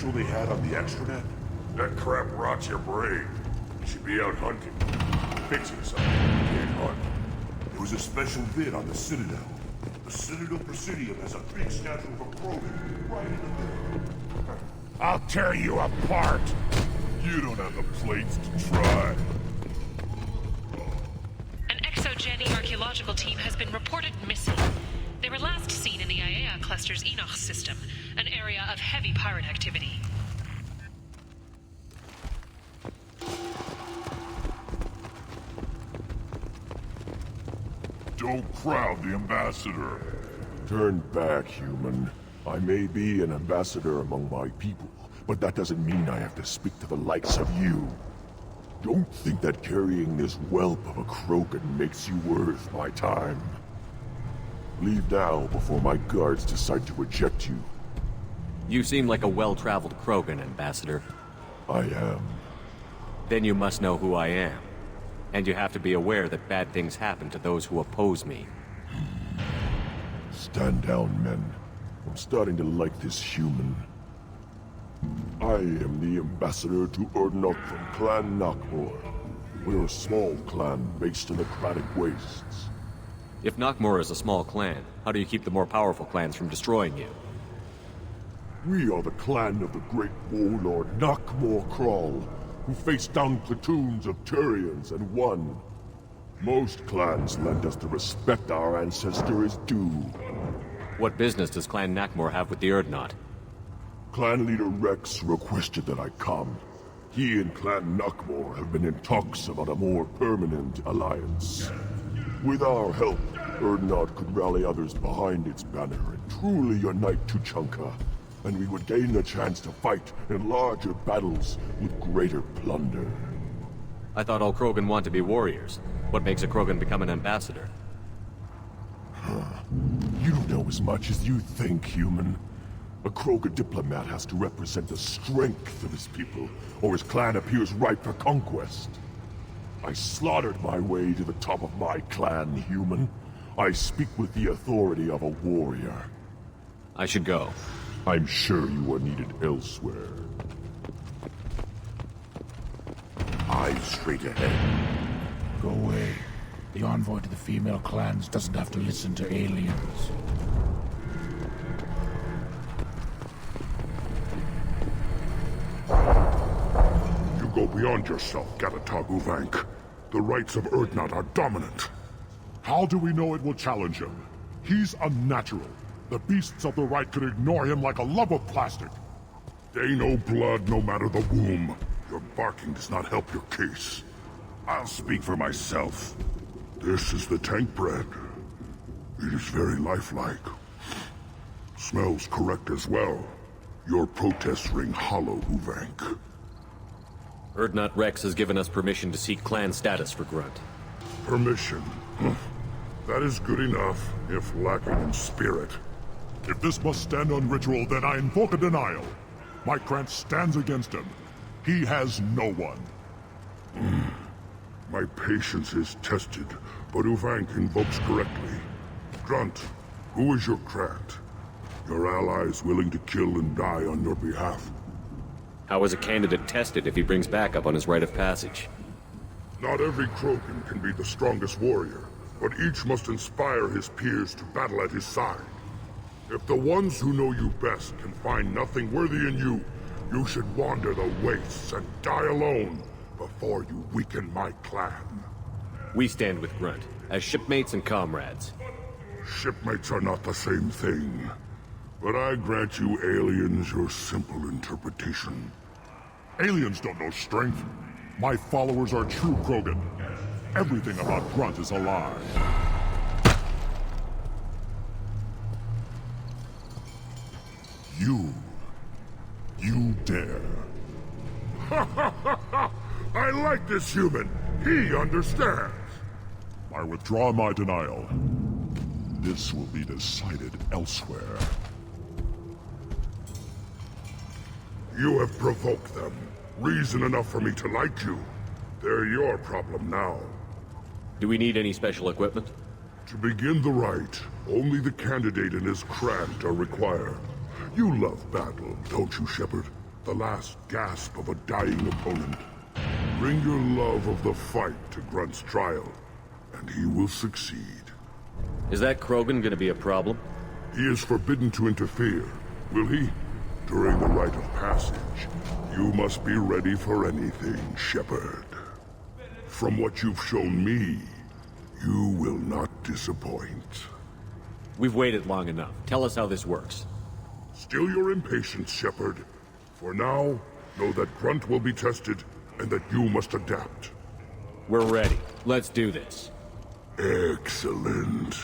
special they had on the extranet? That crap rots your brain. You should be out hunting. Fixing something you can't hunt. It was a special vid on the Citadel. The Citadel Presidium has a big statue of a Krogan right in the middle. I'll tear you apart! You don't have the plates to try. An exogeny archaeological team has been reported missing. They were last seen in the Iaea cluster's Enoch system, an area of heavy pirate activity. Don't crowd the ambassador. Turn back, human. I may be an ambassador among my people, but that doesn't mean I have to speak to the likes of you. Don't think that carrying this whelp of a Krogan makes you worth my time. Leave now before my guards decide to eject you. You seem like a well-traveled Krogan, Ambassador. I am. Then you must know who I am. And you have to be aware that bad things happen to those who oppose me. Stand down, men. I'm starting to like this human. I am the ambassador to Urdnot from Clan Nakmor. We're a small clan based in the Kratic Wastes. If Nakmor is a small clan, how do you keep the more powerful clans from destroying you? We are the clan of the great warlord Nakmor Krall, who faced down platoons of Turians and won. Most clans lend us the respect our ancestor is due. What business does Clan Nakmor have with the Urdnot? Clan leader Rex requested that I come. He and Clan Nakmor have been in talks about a more permanent alliance. With our help, Urdnot could rally others behind its banner and truly unite Tuchanka, and we would gain the chance to fight in larger battles with greater plunder. I thought all Krogan want to be warriors. What makes a Krogan become an ambassador? You don't know as much as you think, human. A Krogan diplomat has to represent the strength of his people, or his clan appears ripe for conquest. I slaughtered my way to the top of my clan, human. I speak with the authority of a warrior. I should go. I'm sure you are needed elsewhere. Eyes straight ahead. Go away. The envoy to the female clans doesn't have to listen to aliens. You go beyond yourself, Gatatog Uvank. The rights of Urdnot are dominant. How do we know it will challenge him? He's unnatural. The beasts of the right could ignore him like a lump of plastic. They know blood no matter the womb. Your barking does not help your case. I'll speak for myself. This is the tank bread. It is very lifelike. Smells correct as well. Your protests ring hollow, Uvank. Urdnot Rex has given us permission to seek clan status for Grunt. Permission? That is good enough, if lacking in spirit. If this must stand on ritual, then I invoke a denial. My Krantz stands against him. He has no one. My patience is tested, but Uvank invokes correctly. Grunt, who is your Krant? Your allies willing to kill and die on your behalf? How is a candidate tested if he brings backup on his rite of passage? Not every Krogan can be the strongest warrior, but each must inspire his peers to battle at his side. If the ones who know you best can find nothing worthy in you, you should wander the wastes and die alone before you weaken my clan. We stand with Grunt, as shipmates and comrades. Shipmates are not the same thing. But I grant you aliens your simple interpretation. Aliens don't know strength. My followers are true Krogan. Everything about Grunt is a lie. You dare. I like this human. He understands. I withdraw my denial. This will be decided elsewhere. You have provoked them. Reason enough for me to like you. They're your problem now. Do we need any special equipment? To begin the rite, only the candidate and his Krant are required. You love battle, don't you, Shepard? the last gasp of a dying opponent. Bring your love of the fight to Grunt's trial, and he will succeed. Is that Krogan gonna be a problem? He is forbidden to interfere, will he? During the rite of passage, you must be ready for anything, Shepard. From what you've shown me, you will not disappoint. We've waited long enough. Tell us how this works. Still your impatience, Shepard. For now, know that Grunt will be tested, and that you must adapt. We're ready. Let's do this. Excellent.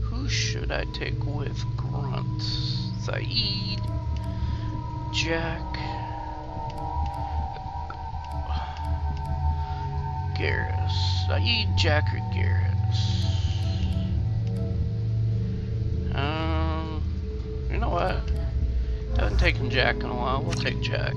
Who should I take with Grunt? Saeed, Jack, Garrus. Saeed, Jack, or Garrus? You know what? Haven't taken Jack in a while. We'll take Jack.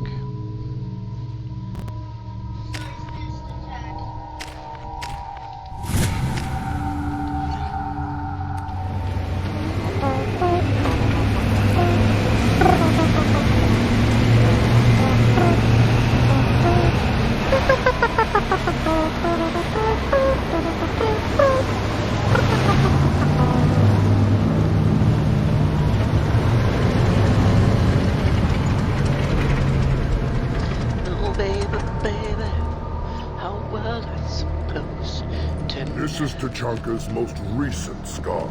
This is Tachanka's most recent scar.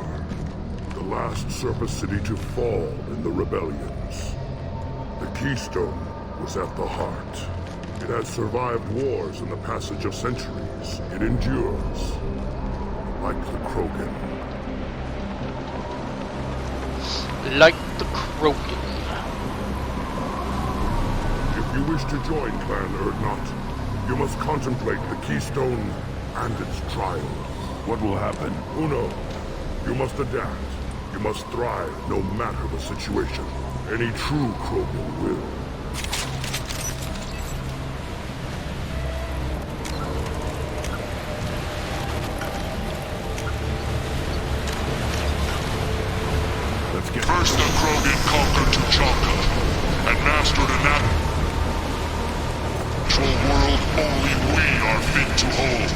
The last surface city to fall in the rebellions. The Keystone was at the heart. It has survived wars and the passage of centuries. It endures. Like the Krogan. Like the Krogan. If you wish to join Clan Urdnot, you must contemplate the Keystone and its trial. What will happen? Who knows? You must adapt. You must thrive no matter the situation. Any true Krogan will. Let's get first the Krogan conquered Tuchanka and mastered a natural world only we are fit to hold.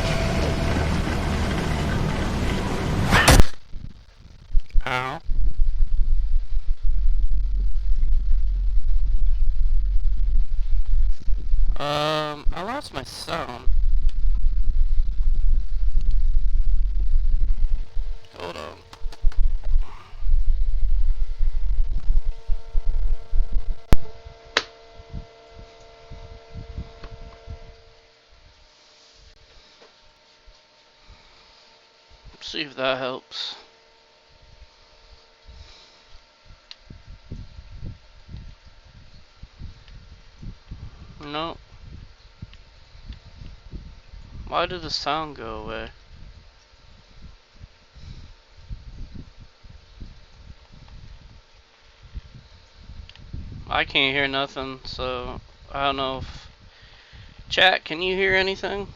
Ow. I lost my sound. Hold on. See if that helps. No. Why did the sound go away? I can't hear nothing, so I don't know if... Chat, can you hear anything?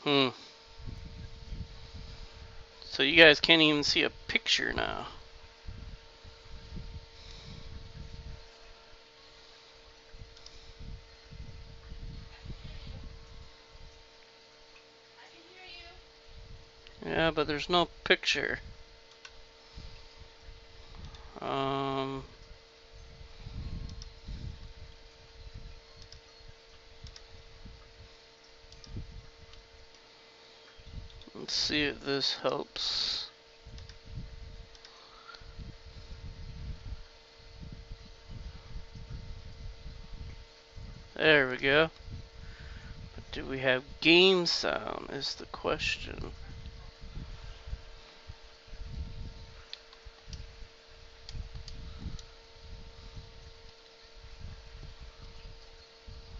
Hmm. So you guys can't even see a picture now. Yeah, but there's no picture. Um. Let's see if this helps. There we go. But do we have game sound is the question.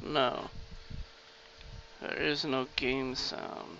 No. There is no game sound.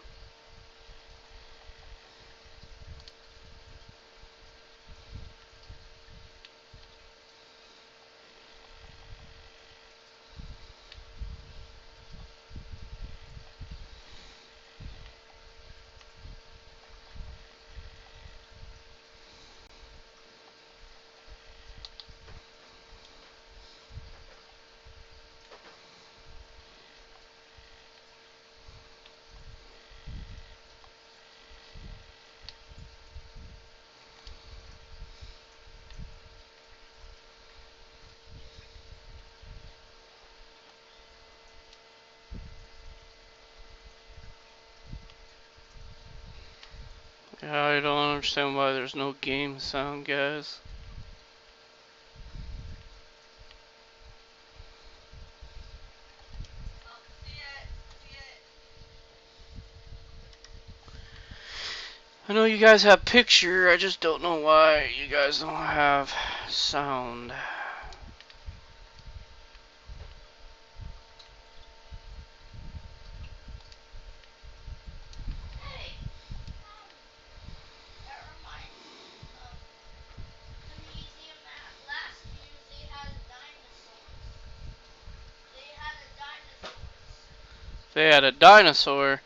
Yeah, I don't understand why there's no game sound, guys. I know you guys have picture, I just don't know why you guys don't have sound. They had a dinosaur.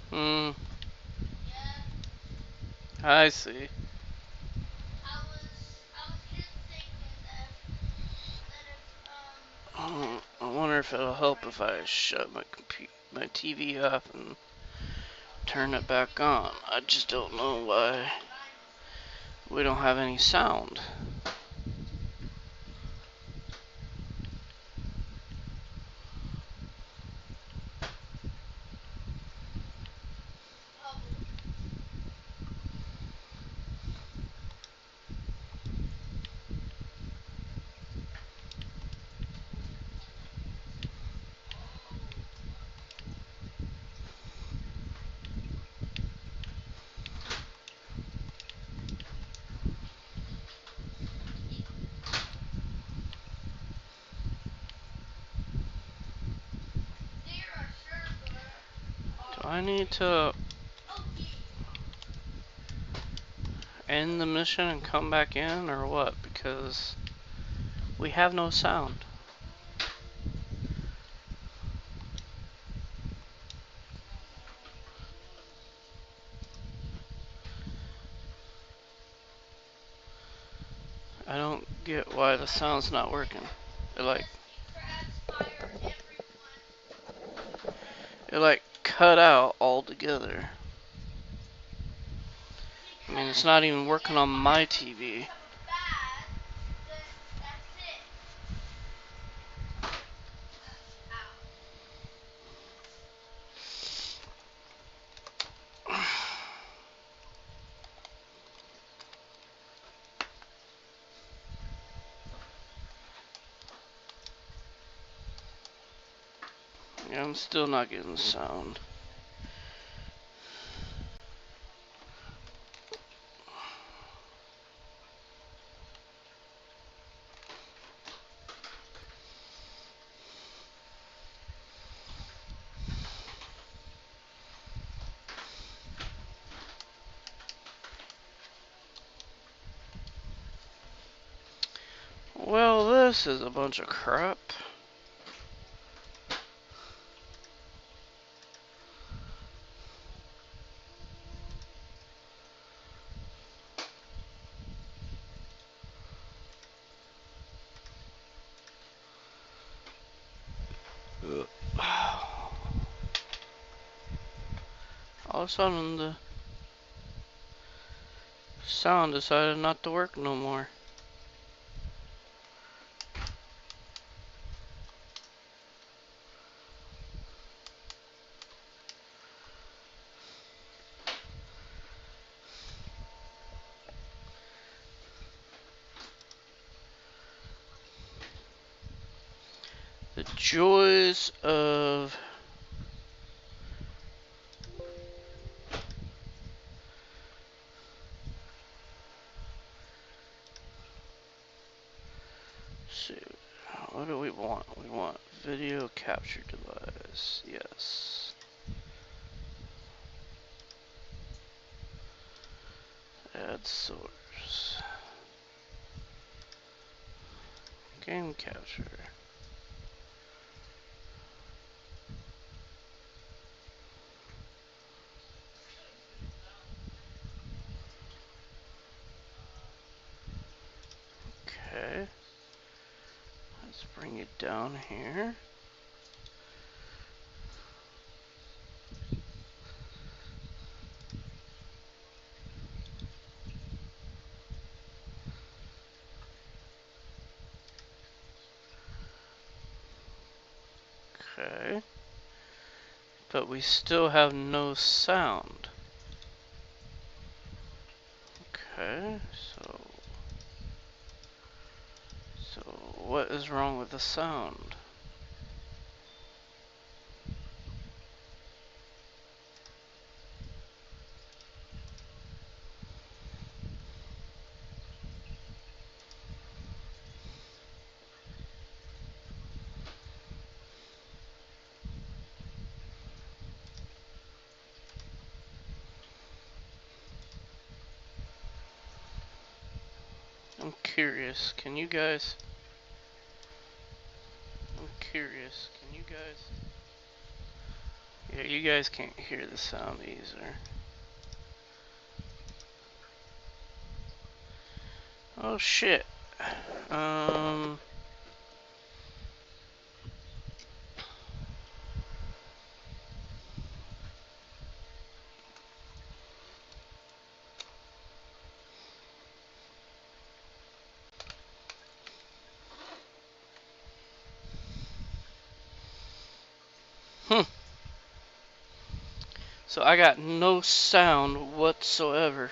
Hmm. I see. I wonder if it'll help if I shut my TV off and turn it back on. I just don't know why we don't have any sound. Do I need to end the mission and come back in or what? Because we have no sound. I don't get why the sound's not working. It like cut out altogether. I mean, it's not even working on my TV. Yeah, I'm still not getting sound. Well, this is a bunch of crap. All of a sudden, the sound decided not to work no more. The joys of see, what do we want? We want video capture device. Yes. Add source. Game capture. Okay. Let's bring it down here. Okay. But we still have no sound. Okay, so what is wrong with the sound? I'm curious. Can you guys? I'm curious. Can you guys? Yeah, you guys can't hear the sound either. Oh shit. So I got no sound whatsoever.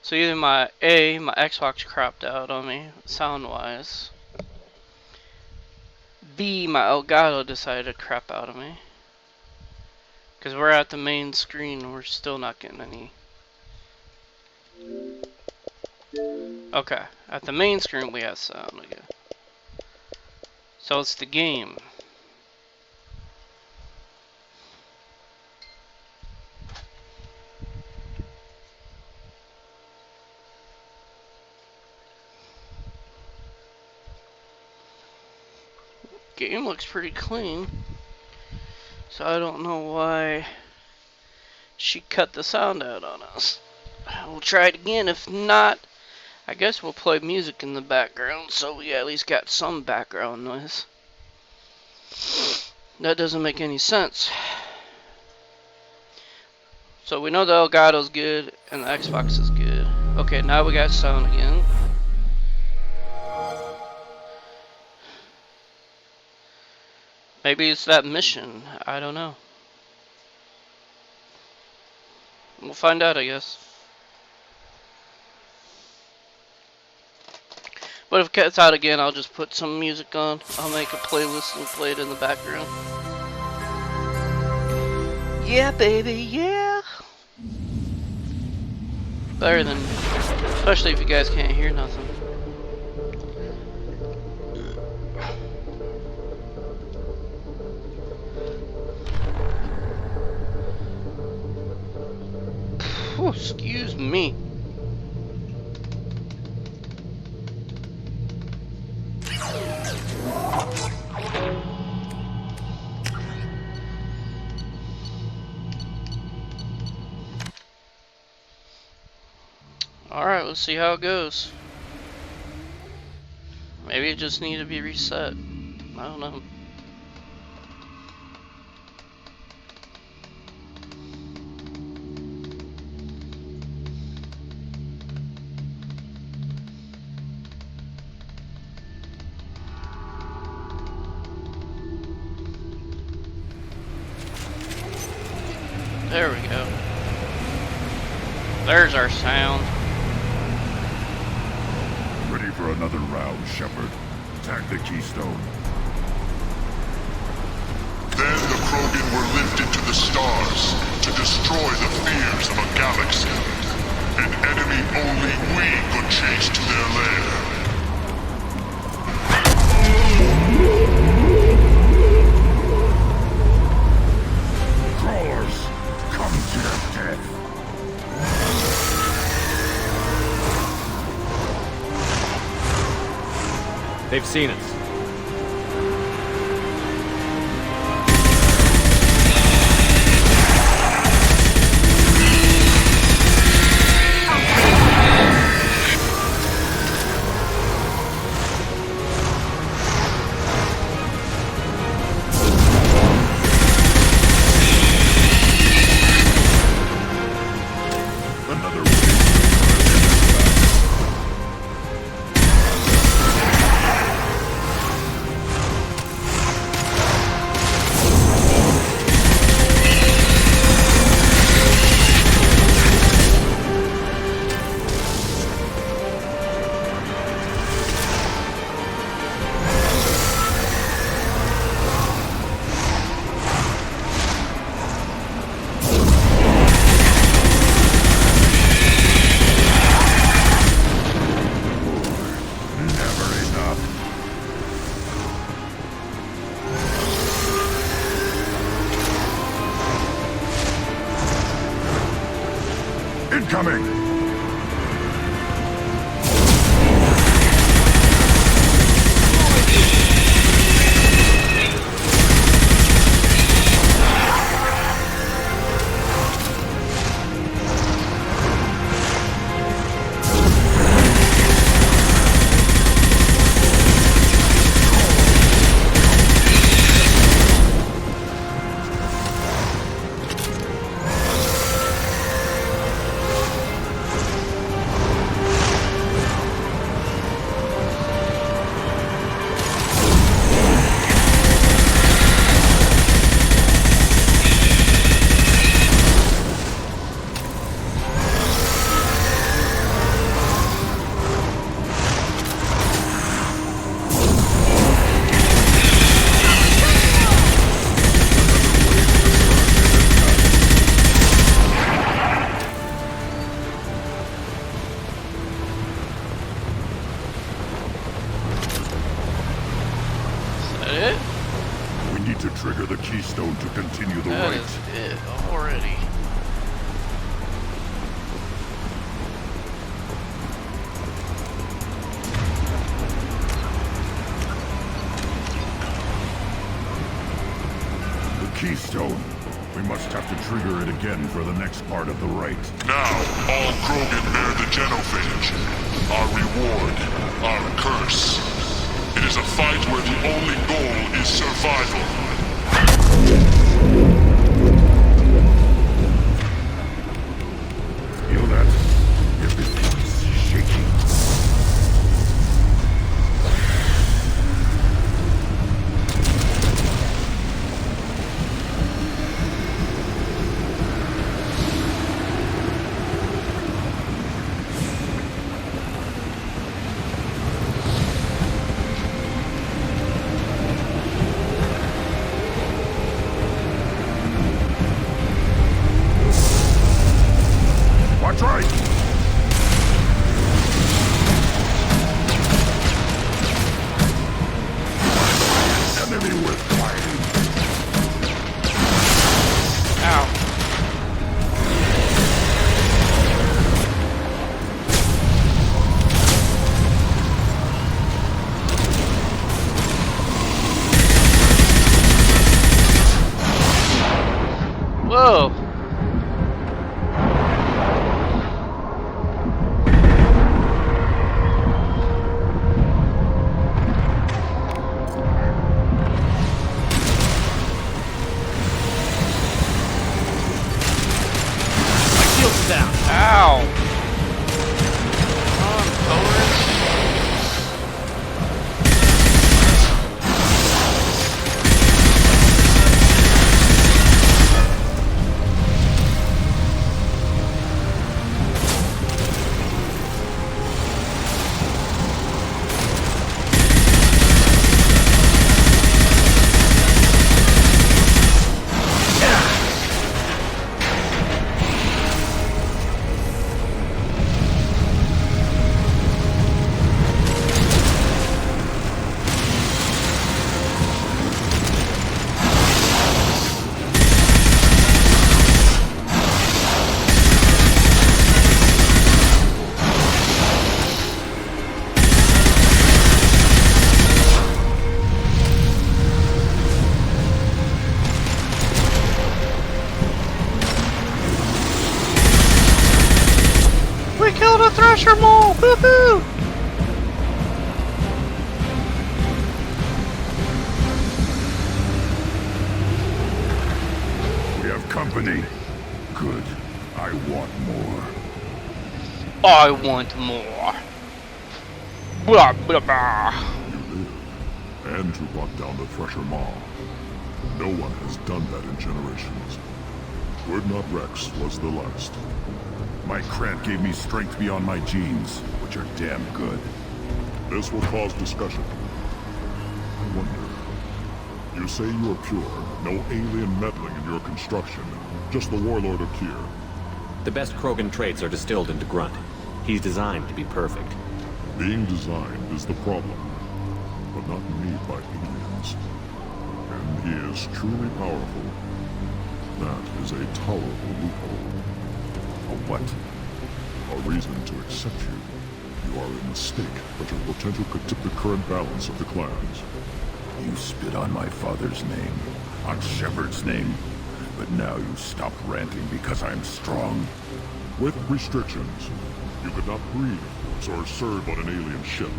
So either my Xbox crapped out on me, sound-wise. B, my Elgato decided to crap out of me. Because we're at the main screen and we're still not getting any. Okay, at the main screen we have sound again. So it's the game. Game looks pretty clean. So I don't know why she cut the sound out on us. We'll try it again. If not, I guess we'll play music in the background so we at least got some background noise. That doesn't make any sense. So we know the Elgato's good and the Xbox is good. Okay, now we got sound again. Maybe it's that mission. I don't know. We'll find out, I guess. But if it cuts out again, I'll just put some music on. I'll make a playlist and play it in the background. Yeah, baby, yeah. Better than, especially if you guys can't hear nothing. Excuse me. Alright, let's see how it goes. Maybe it just needs to be reset. I don't know. There we go. There's our sound. Ready for another round, Shepard. Attack the keystone. Then the Krogan were lifted to the stars to destroy the fears of a galaxy. An enemy only we could chase to their lair. Crawlers, come to your death. They've seen us. Another incoming! We need to trigger the keystone to continue the That right. is it already. The keystone. We must have to trigger it again for the next part of the right. Now, all Krogan bear the genophage. Our reward, our curse. It is a fight where the only goal is survival. Feel that? Everything's shaking. go. Shield's down. Ow. Come on, forward. We killed a thresher mole! Woohoo! We have company. Good. I want more. I want more. Blah blah blah. You live. And you brought down the Thresher Maw. No one has done that in generations. Word Not Rex was the last. My Krant gave me strength beyond my genes, which are damn good. This will cause discussion. I wonder. You say you are pure, no alien meddling in your construction, just the warlord of Tyr. The best Krogan traits are distilled into Grunt. He's designed to be perfect. Being designed is the problem, but not made by aliens. And he is truly powerful. That is a tolerable loophole. A what? A reason to accept you. You are a mistake, but your potential could tip the current balance of the clans. You spit on my father's name, on Shepard's name, but now you stop ranting because I'm strong. With restrictions, you could not breed, of course, or serve on an alien ship,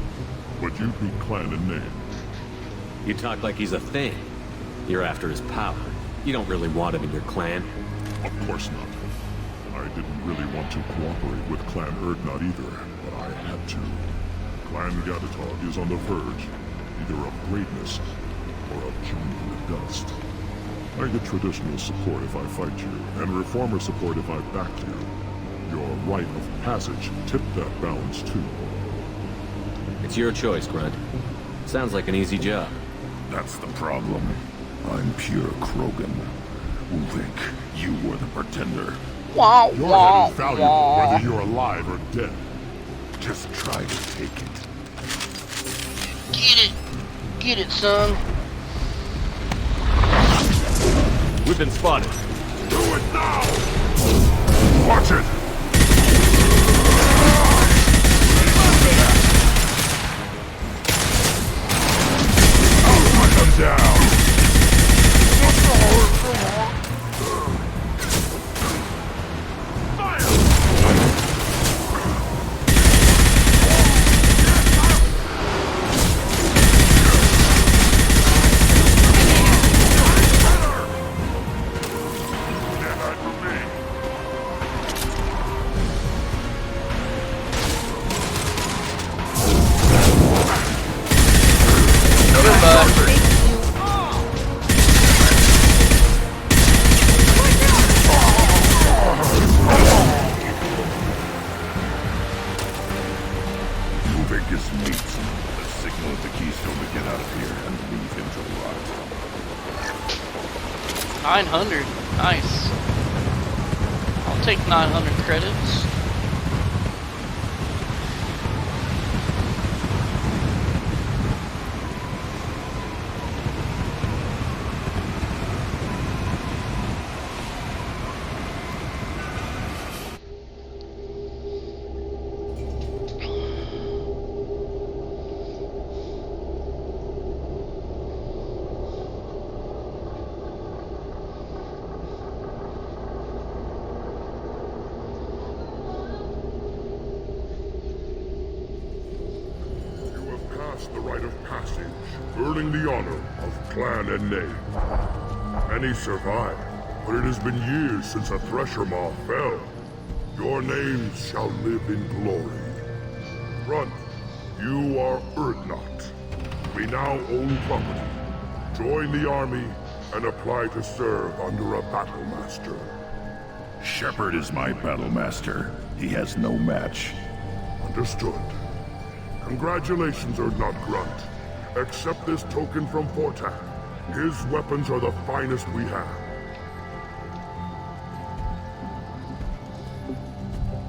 but you'd be clan in name. You talk like he's a thing. You're after his power. You don't really want him in your clan. Of course not. I didn't really want to cooperate with Clan Urdnot either, but I had to. Clan Gatatog is on the verge, either of greatness or of joining the dust. I get traditional support if I fight you, and reformer support if I back you. Your rite of passage tipped that balance too. It's your choice, Grunt. Sounds like an easy job. That's the problem. I'm pure Krogan. Ulvik, you were the pretender. Wow, Your wow, head is valuable wow. whether you're alive or dead. Just try to take it. Get it. Get it, son. We've been spotted. Do it now! Watch it! I'll put them down! His meat. The signal at the keystone to get out of here and leave him to rot. 900. Nice. I'll take 900 credits. passage, earning the honor of Clan and name. Many survive, but it has been years since a Thresher Maw fell. Your names shall live in glory. Grunt, you are Urdnot. We now own property. Join the army and apply to serve under a battle master. Shepard is my battlemaster. He has no match. Understood. Congratulations, Urdnot Grunt. Accept this token from Fortak. His weapons are the finest we have.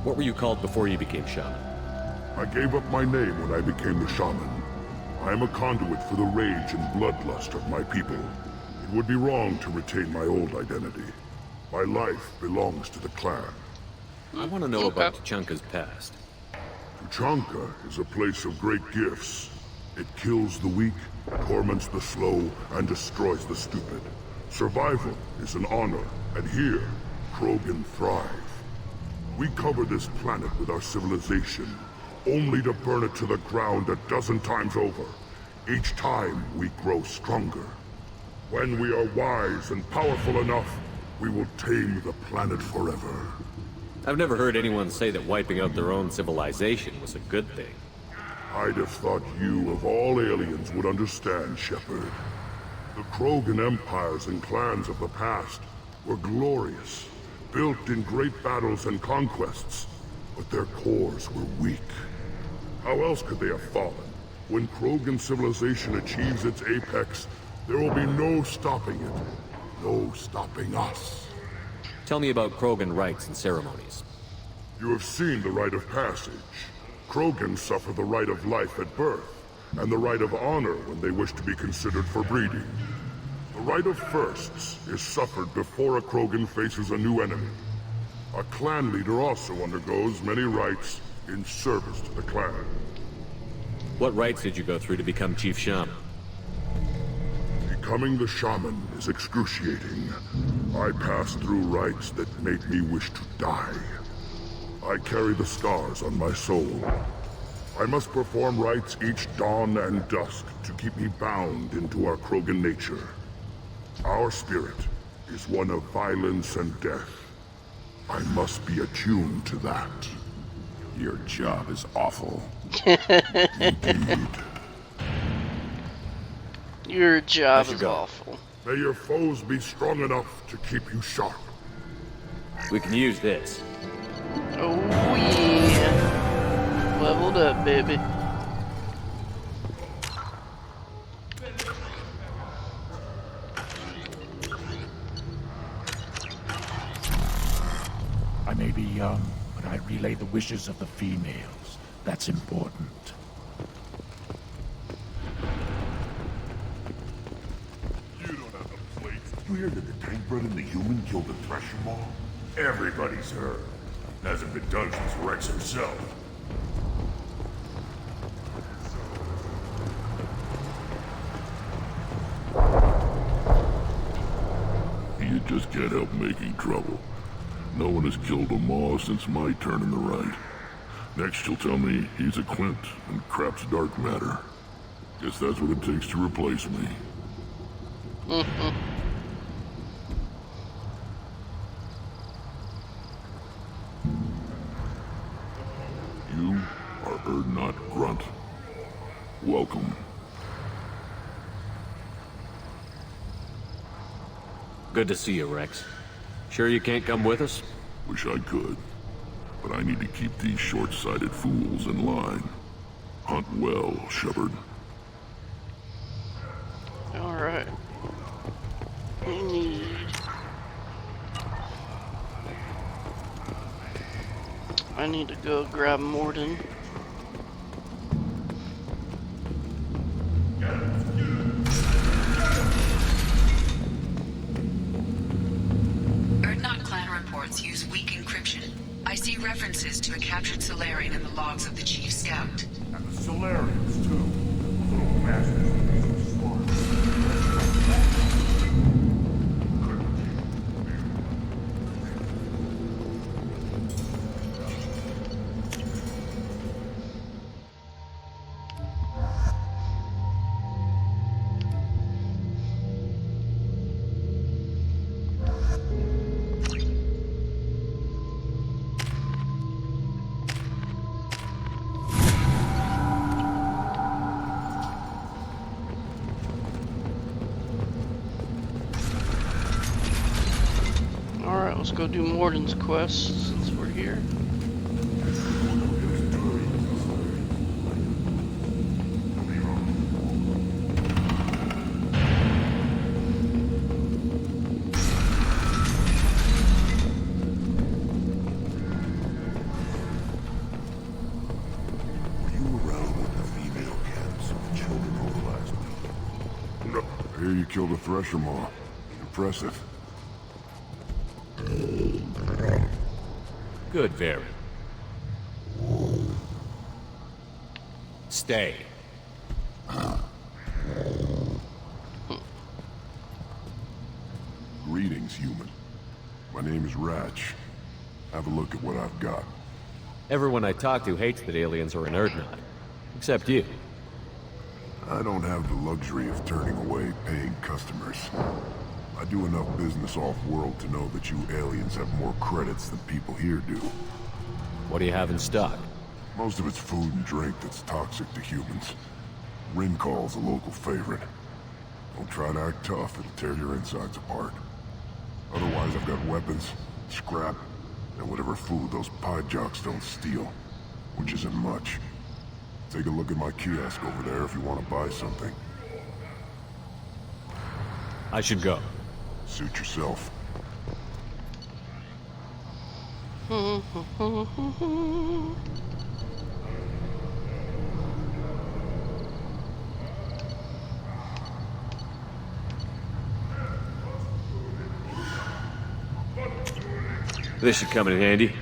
What were you called before you became shaman? I gave up my name when I became the shaman. I am a conduit for the rage and bloodlust of my people. It would be wrong to retain my old identity. My life belongs to the clan. I want to know about Tuchanka's past. Tuchanka is a place of great gifts. It kills the weak, torments the slow, and destroys the stupid. Survival is an honor, and here, Krogan thrive. We cover this planet with our civilization, only to burn it to the ground a dozen times over. Each time, we grow stronger. When we are wise and powerful enough, we will tame the planet forever. I've never heard anyone say that wiping out their own civilization was a good thing. I'd have thought you, of all aliens, would understand, Shepard. The Krogan empires and clans of the past were glorious, built in great battles and conquests, but their cores were weak. How else could they have fallen? When Krogan civilization achieves its apex, there will be no stopping it. No stopping us. Tell me about Krogan rites and ceremonies. You have seen the rite of passage. Krogan suffer the rite of life at birth, and the rite of honor when they wish to be considered for breeding. The rite of firsts is suffered before a Krogan faces a new enemy. A clan leader also undergoes many rites in service to the clan. What rites did you go through to become Chief Shaman? Becoming the shaman is excruciating. I passed through rites that make me wish to die. I carry the scars on my soul. I must perform rites each dawn and dusk to keep me bound into our Krogan nature. Our spirit is one of violence and death. I must be attuned to that. Your job is awful. Indeed. Your job is awful. May your foes be strong enough to keep you sharp. We can use this. Oh yeah. Leveled up, baby. I may be young, but I relay the wishes of the females. That's important. You hear that the tank bred and the human killed the Thresher Maw? Everybody's heard. It hasn't been done since Rex himself. You just can't help making trouble. No one has killed a Maw since my turn in the right. Next you'll tell me he's a Clint and crap's dark matter. Guess that's what it takes to replace me. You are Urdnot Grunt. Welcome. Good to see you, Rex. Sure you can't come with us? Wish I could, but I need to keep these short-sighted fools in line. Hunt well, Shepard. Alright. We need... I need to go grab Morden. Urdnot clan reports use weak encryption. I see references to a captured Solarian in the logs of the Chief Scout. And the Solarians, too. Little masters of smart. Let's go do Morden's quest since we're here. Here you killed a thresher maw. Impressive. Good, very. Stay. Greetings, human. My name is Ratch. Have a look at what I've got. Everyone I talk to hates that aliens are an Erdnot. Except you. I don't have the luxury of turning away paying customers. I do enough business off-world to know that you aliens have more credits than people here do. What do you have in stock? Most of it's food and drink that's toxic to humans. Ringcall's a local favorite. Don't try to act tough, it'll tear your insides apart. Otherwise, I've got weapons, scrap, and whatever food those pie jocks don't steal. Which isn't much. Take a look at my kiosk over there if you want to buy something. I should go. Suit yourself. This should come in handy.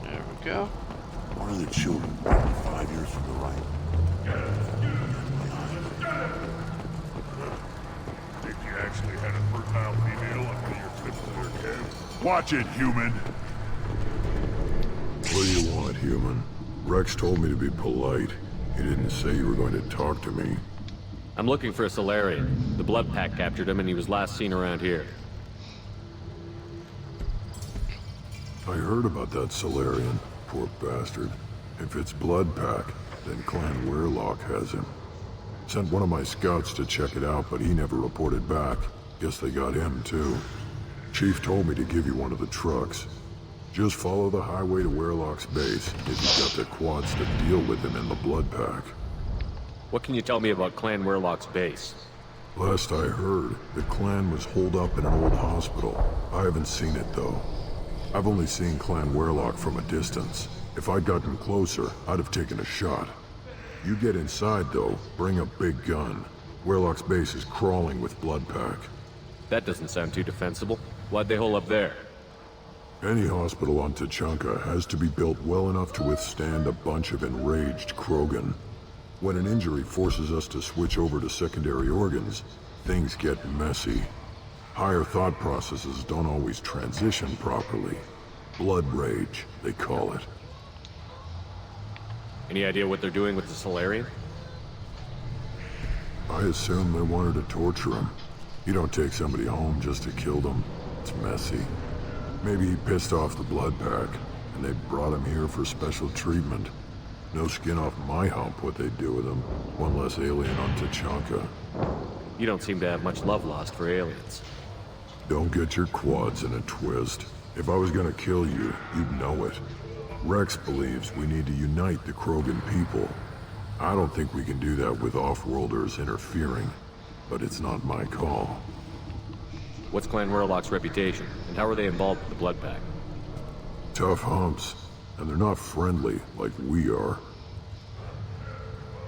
There we go. One of the children, 5 years from the right. Think you actually had a fertile female on one of your trips to their camp? Watch it, human! What do you want, human? Rex told me to be polite. He didn't say you were going to talk to me. I'm looking for a Solarian. The Blood Pack captured him and he was last seen around here. I heard about that Solarian. Poor bastard. If it's Blood Pack, then Clan Weirlock has him. Sent one of my scouts to check it out, but he never reported back. Guess they got him, too. Chief told me to give you one of the trucks. Just follow the highway to Weirlock's base if you've got the quads to deal with him in the Blood Pack. What can you tell me about Clan Weirlock's base? Last I heard, the clan was holed up in an old hospital. I haven't seen it, though. I've only seen Clan Weirlock from a distance. If I'd gotten closer, I'd have taken a shot. You get inside, though, bring a big gun. Weirlock's base is crawling with Blood Pack. That doesn't sound too defensible. Why'd they hole up there? Any hospital on Tachanka has to be built well enough to withstand a bunch of enraged Krogan. When an injury forces us to switch over to secondary organs, things get messy. Higher thought processes don't always transition properly. Blood rage, they call it. Any idea what they're doing with the Solarian? I assume they wanted to torture him. You don't take somebody home just to kill them. It's messy. Maybe he pissed off the Blood Pack, and they brought him here for special treatment. No skin off my hump what they'd do with him. One less alien on Tachanka. You don't seem to have much love lost for aliens. Don't get your quads in a twist. If I was gonna kill you, you'd know it. Rex believes we need to unite the Krogan people. I don't think we can do that with off-worlders interfering, but it's not my call. What's Clan Weirlock's reputation, and how are they involved with the Blood Pack? Tough humps, and they're not friendly like we are.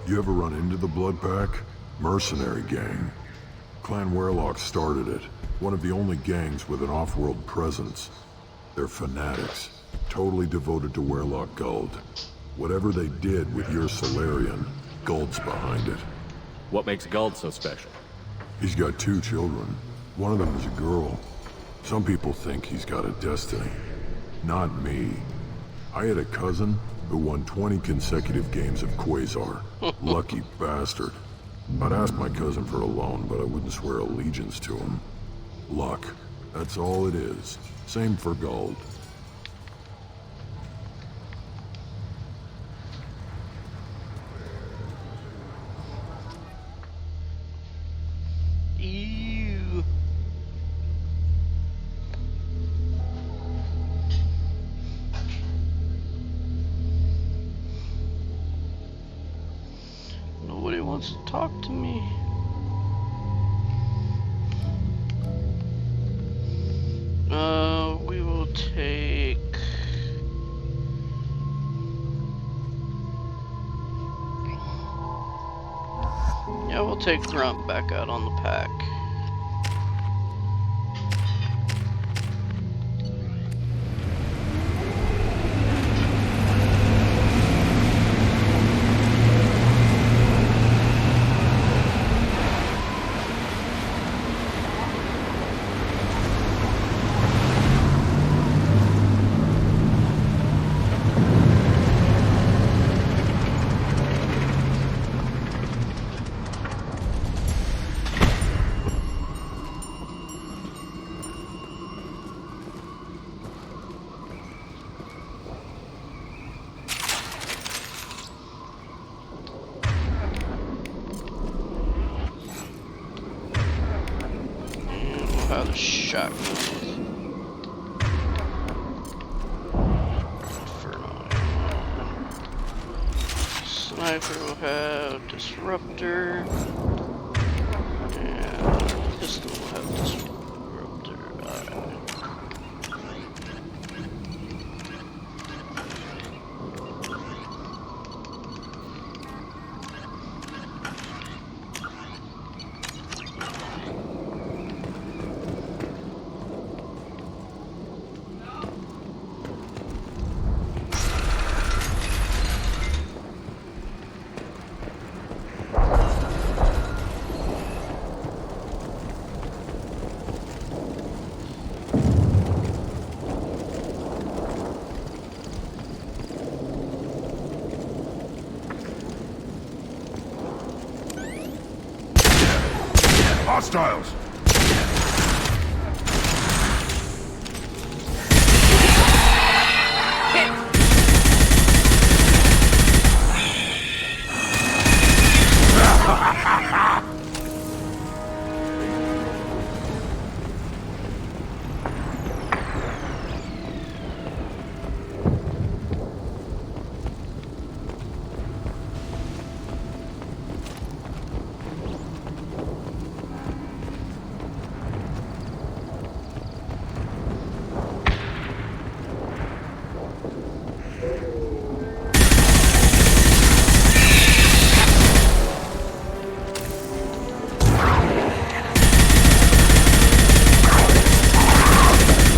You ever run into the Blood Pack? Mercenary gang. Clan Weirlock started it, one of the only gangs with an off-world presence. They're fanatics, totally devoted to Weirlock Guld. Whatever they did with your Solarian, Guld's behind it. What makes Guld so special? He's got 2 children. One of them is a girl. Some people think he's got a destiny. Not me. I had a cousin who won 20 consecutive games of Quasar. Lucky bastard. I'd ask my cousin for a loan, but I wouldn't swear allegiance to him. Luck. That's all it is. Same for Guld. Eee. wants to talk to me. We will take... Yeah, we'll take Grunt back out on the pack. The shotgun. Inferno. Sniper will have disruptor. And pistol will have disruptor. Alright. Hostiles!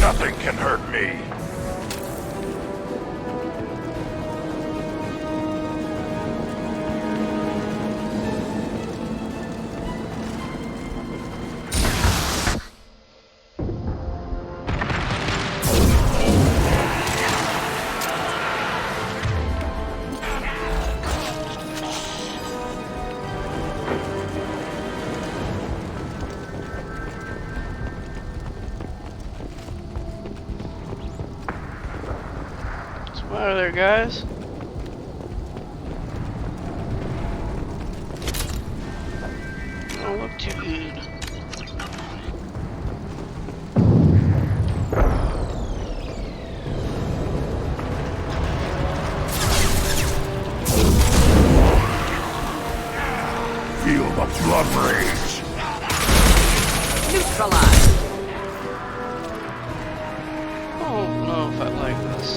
Nothing can hurt me. What's the matter there, guys? Don't look too good. Feel the blood rage. Neutralized. I don't know if I like this.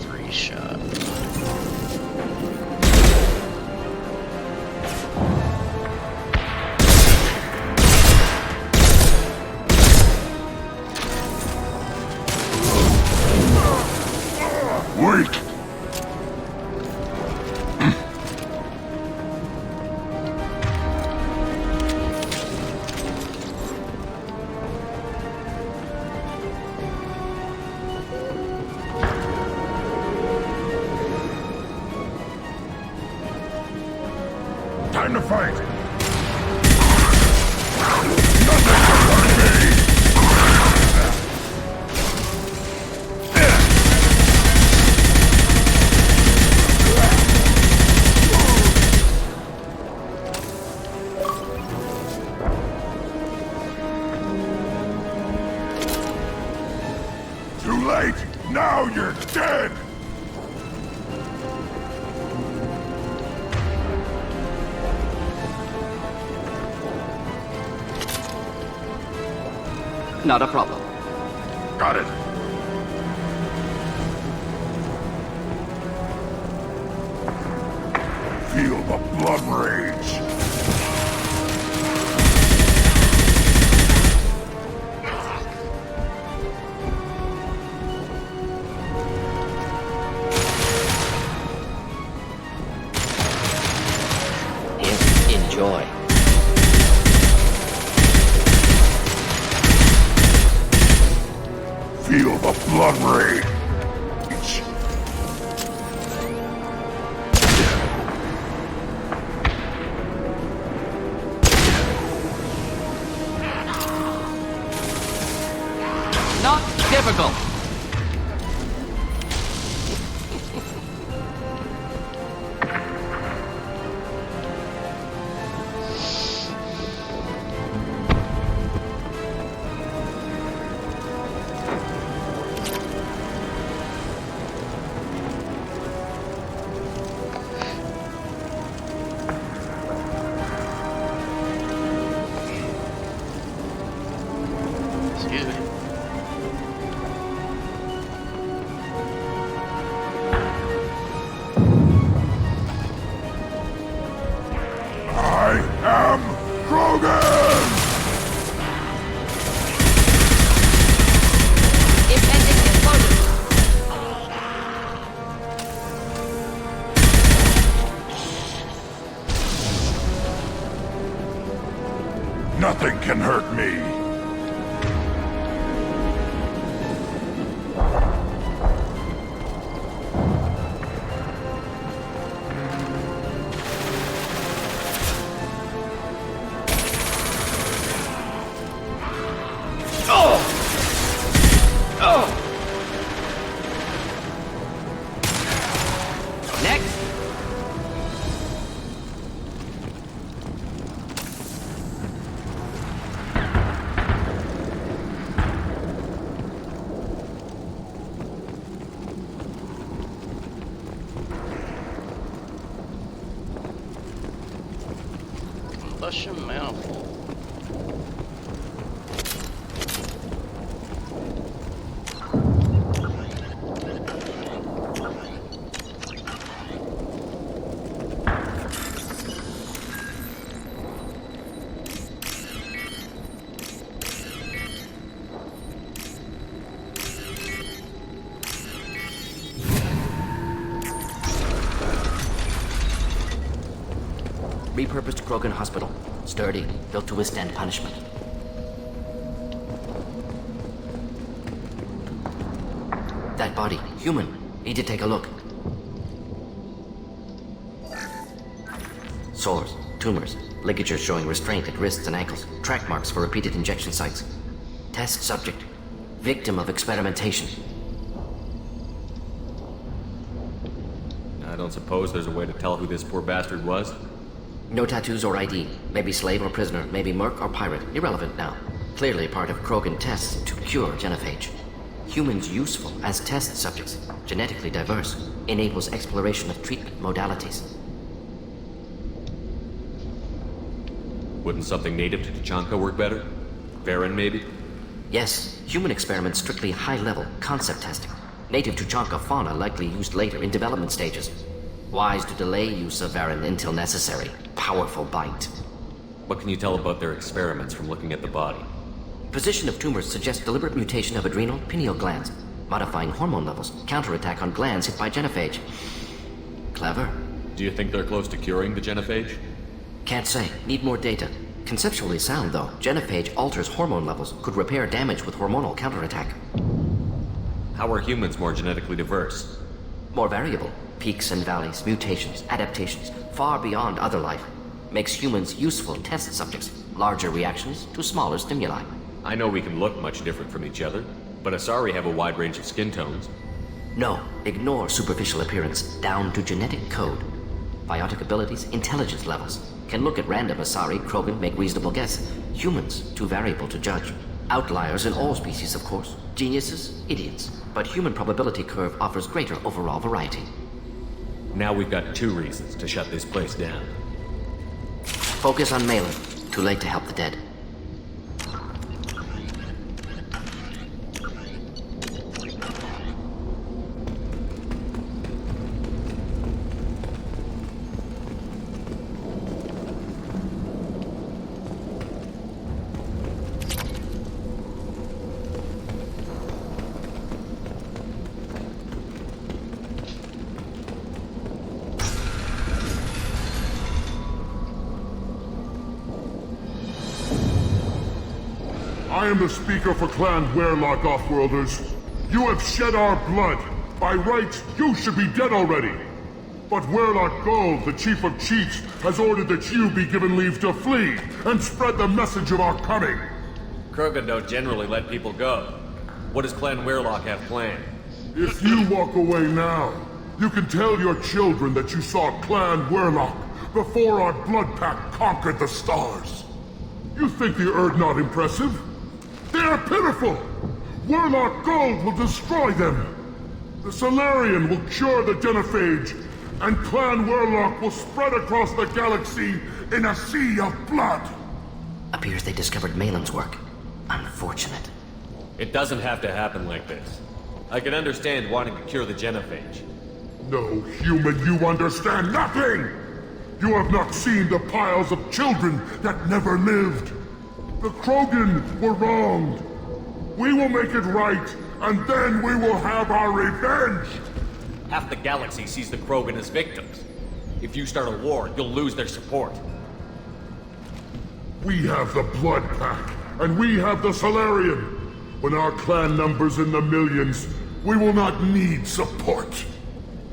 Three shot. Weak. Time to fight! Nothing can hurt me! Too late! Now you're dead! Not a problem. Got it. Feel the blood rage. Enjoy. Feel the blood rage. Not difficult. Excuse me. I am Krogan! Impending explosion. Nothing can hurt me. Next. Combustion manifold. Repurposed Krogan Hospital. Sturdy, built to withstand punishment. That body, human. Need to take a look. Sores, tumors, ligatures showing restraint at wrists and ankles, track marks for repeated injection sites. Test subject, victim of experimentation. I don't suppose there's a way to tell who this poor bastard was? No tattoos or ID. Maybe slave or prisoner, maybe merc or pirate. Irrelevant now. Clearly part of Krogan tests to cure genophage. Humans useful as test subjects, genetically diverse, enables exploration of treatment modalities. Wouldn't something native to Tachanka work better? Varen, maybe? Yes, human experiments strictly high-level, concept testing. Native Tuchanka fauna likely used later in development stages. Wise to delay use of Varen until necessary. Powerful bite. What can you tell about their experiments from looking at the body? Position of tumors suggests deliberate mutation of adrenal, pineal glands, modifying hormone levels, counterattack on glands hit by genophage. Clever. Do you think they're close to curing the genophage? Can't say. Need more data. Conceptually sound, though. Genophage alters hormone levels, could repair damage with hormonal counterattack. How are humans more genetically diverse? More variable. Peaks and valleys, mutations, adaptations, far beyond other life. Makes humans useful test subjects. Larger reactions to smaller stimuli. I know we can look much different from each other, but Asari have a wide range of skin tones. No, ignore superficial appearance, down to genetic code. Biotic abilities, intelligence levels. Can look at random Asari, Krogan, make reasonable guess. Humans, too variable to judge. Outliers in all species, of course. Geniuses, idiots. But human probability curve offers greater overall variety. Now we've got 2 reasons to shut this place down. Focus on Malin. Too late to help the dead. I am the speaker for Clan Werlock, Offworlders. You have shed our blood. By rights, you should be dead already. But Werlock Gold, the Chief of Chiefs, has ordered that you be given leave to flee and spread the message of our coming. Krogan don't generally let people go. What does Clan Werlock have planned? If you walk away now, you can tell your children that you saw Clan Werlock before our blood pact conquered the stars. You think the Erd not impressive? They are pitiful! Werlock Gold will destroy them! The Solarian will cure the genophage, and Clan Werlock will spread across the galaxy in a sea of blood! Appears they discovered Malin's work. Unfortunate. It doesn't have to happen like this. I can understand wanting to cure the genophage. No, human, you understand nothing! You have not seen the piles of children that never lived. The Krogan were wronged. We will make it right, and then we will have our revenge! Half the galaxy sees the Krogan as victims. If you start a war, you'll lose their support. We have the Blood Pack, and we have the Solarian. When our clan numbers in the millions, we will not need support.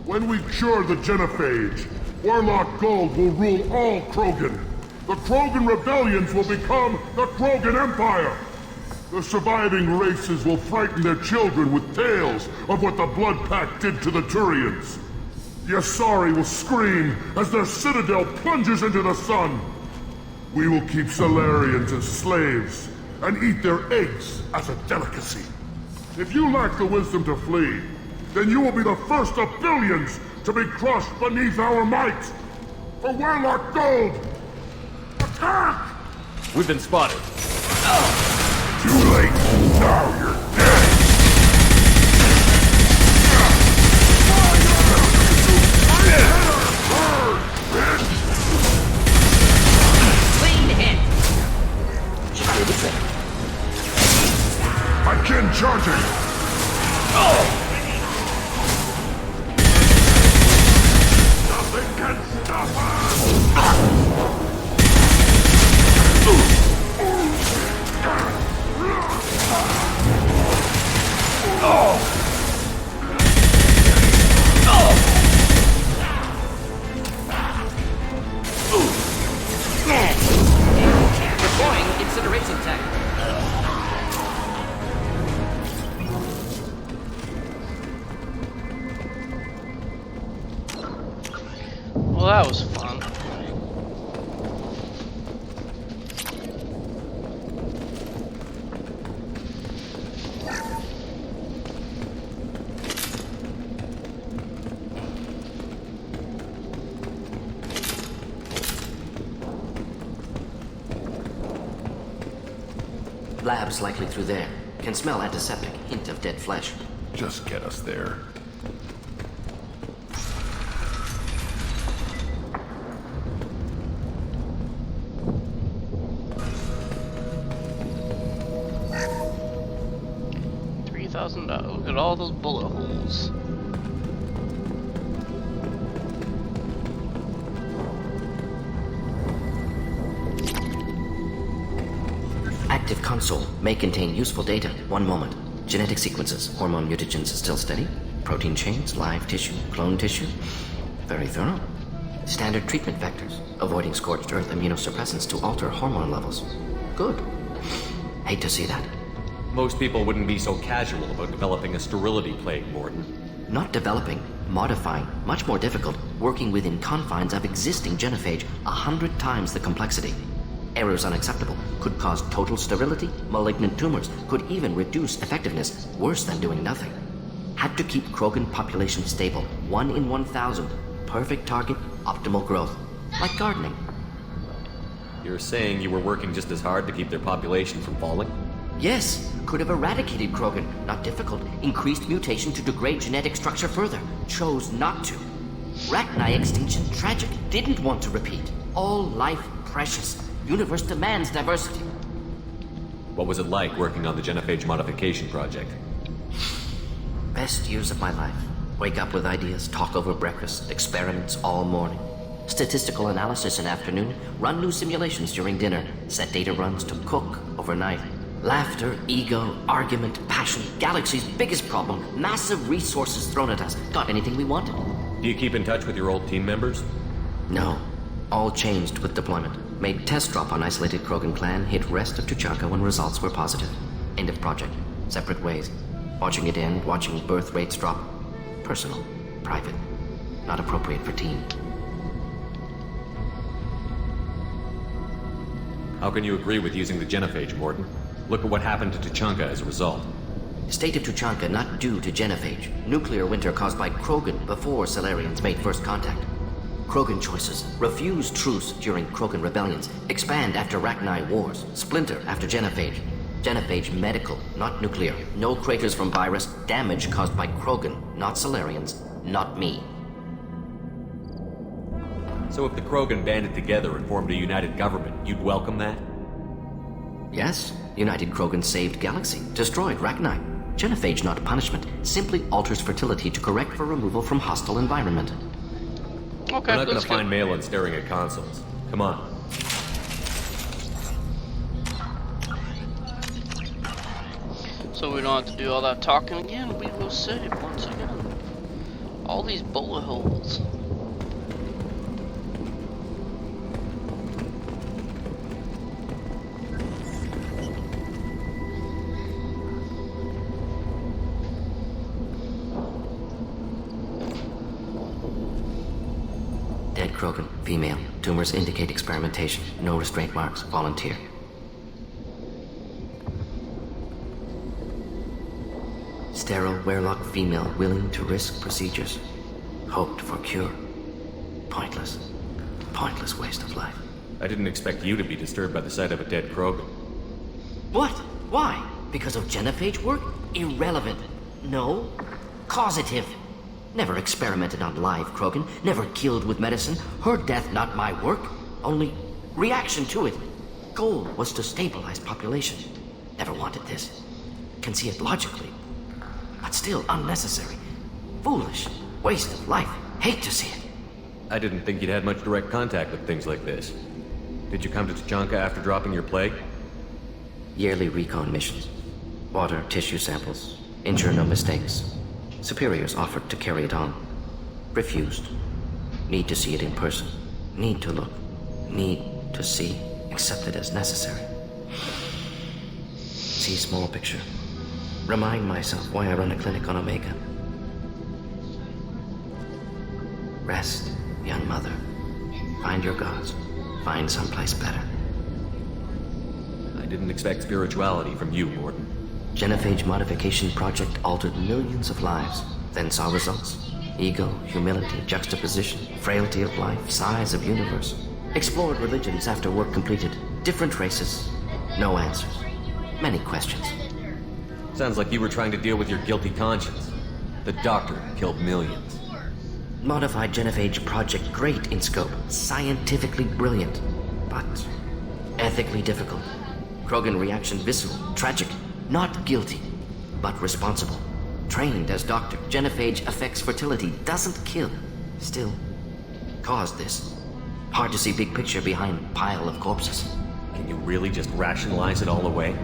When we cure the genophage, Werlock Gold will rule all Krogan. The Krogan rebellions will become the Krogan Empire. The surviving races will frighten their children with tales of what the Blood Pact did to the Turians. The Asari will scream as their citadel plunges into the sun. We will keep Solarians as slaves and eat their eggs as a delicacy. If you lack the wisdom to flee, then you will be the first of billions to be crushed beneath our might. For Werlock Gold! Attack! We've been spotted. Too late. Now you're dead. Clean hit! My kin charging. Nothing can stop us. Deploying incineration tank. Well, that was fun. Labs likely through there. Can smell antiseptic. Hint of dead flesh. Just get us there. $3,000. Look at all those bullet holes. Active console may contain useful data. One moment. Genetic sequences. Hormone mutagens still steady. Protein chains, live tissue, clone tissue. Very thorough. Standard treatment vectors. Avoiding scorched earth immunosuppressants to alter hormone levels. Good. Hate to see that. Most people wouldn't be so casual about developing a sterility plague, Morden. Not developing, modifying, much more difficult, working within confines of existing genophage, 100 times the complexity. Errors unacceptable, could cause total sterility, malignant tumors, could even reduce effectiveness, worse than doing nothing. Had to keep Krogan population stable, 1 in 1,000. Perfect target, optimal growth. Like gardening. You're saying you were working just as hard to keep their population from falling? Yes, could have eradicated Krogan. Not difficult. Increased mutation to degrade genetic structure further. Chose not to. Rachni extinction tragic. Didn't want to repeat. All life precious. Universe demands diversity. What was it like working on the genophage modification project? Best years of my life. Wake up with ideas, talk over breakfast, experiments all morning. Statistical analysis in afternoon, run new simulations during dinner, set data runs to cook overnight. Laughter, ego, argument, passion, Galaxy's biggest problem, massive resources thrown at us. Got anything we wanted? Do you keep in touch with your old team members? No. All changed with deployment. Made test drop on isolated Krogan clan, hit rest of Tuchanka when results were positive. End of project. Separate ways. Watching it end, watching birth rates drop. Personal. Private. Not appropriate for team. How can you agree with using the genophage, Morden? Look at what happened to Tuchanka as a result. State of Tuchanka not due to genophage. Nuclear winter caused by Krogan before Salarians made first contact. Krogan choices. Refuse truce during Krogan rebellions. Expand after Rachni wars. Splinter after genophage. Genophage medical, not nuclear. No craters from virus. Damage caused by Krogan, not Salarians, not me. So if the Krogan banded together and formed a united government, you'd welcome that? Yes. United Krogan saved Galaxy. Destroyed Rachni. Genophage not punishment. Simply alters fertility to correct for removal from hostile environment. Okay, We're not gonna find Malin staring at consoles. Come on. So we don't have to do all that talking again. We will save once again. All these bullet holes. Dead Krogan, female. Tumors indicate experimentation. No restraint marks. Volunteer. Sterile, werelock female, willing to risk procedures. Hoped for cure. Pointless. Pointless waste of life. I didn't expect you to be disturbed by the sight of a dead Krogan. What? Why? Because of genophage work? Irrelevant. No. Causative. Never experimented on live Krogan. Never killed with medicine. Her death not my work. Only reaction to it. Goal was to stabilize population. Never wanted this. Can see it logically. But still unnecessary. Foolish. Waste of life. Hate to see it. I didn't think you'd had much direct contact with things like this. Did you come to Tuchanka after dropping your plague? Yearly recon missions. Water, tissue samples. Ensure no mistakes. Superiors offered to carry it on. Refused. Need to see it in person. Need to look. Need to see. Accepted as necessary. See small picture. Remind myself why I run a clinic on Omega. Rest, young mother. Find your gods. Find someplace better. I didn't expect spirituality from you, Morden. Genophage modification project altered millions of lives, then saw results. Ego, humility, juxtaposition, frailty of life, size of universe. Explored religions after work completed. Different races. No answers. Many questions. Sounds like you were trying to deal with your guilty conscience. The doctor killed millions. Modified genophage project great in scope. Scientifically brilliant. But ethically difficult. Krogan reaction visceral, tragic. Not guilty, but responsible. Trained as doctor, genophage affects fertility, doesn't kill. Still, caused this. Hard to see big picture behind pile of corpses. Can you really just rationalize it all away?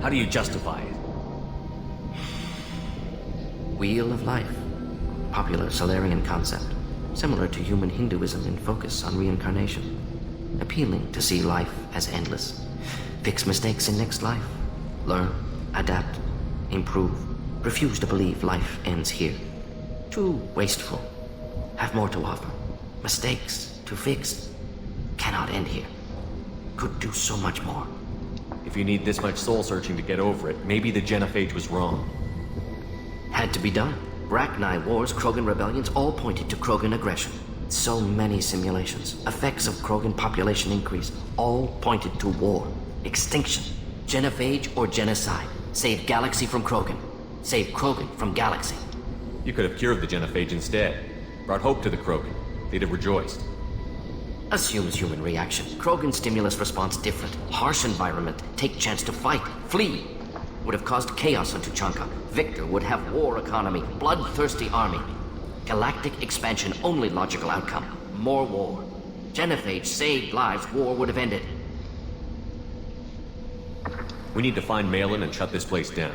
How do you justify it? Wheel of life. Popular Solarian concept. Similar to human Hinduism in focus on reincarnation. Appealing to see life as endless. Fix mistakes in next life. Learn. Adapt, improve, refuse to believe life ends here. Too wasteful. Have more to offer. Mistakes to fix. Cannot end here. Could do so much more. If you need this much soul searching to get over it, maybe the genophage was wrong. Had to be done. Rachni wars, Krogan rebellions, all pointed to Krogan aggression. So many simulations. Effects of Krogan population increase. All pointed to war. Extinction. Genophage or genocide. Save Galaxy from Krogan. Save Krogan from Galaxy. You could have cured the genophage instead. Brought hope to the Krogan. They'd have rejoiced. Assumes human reaction. Krogan stimulus response different. Harsh environment. Take chance to fight. Flee. Would have caused chaos on Tuchanka. Victor would have war economy. Bloodthirsty army. Galactic expansion only logical outcome. More war. Genophage saved lives. War would have ended. We need to find Malin and shut this place down.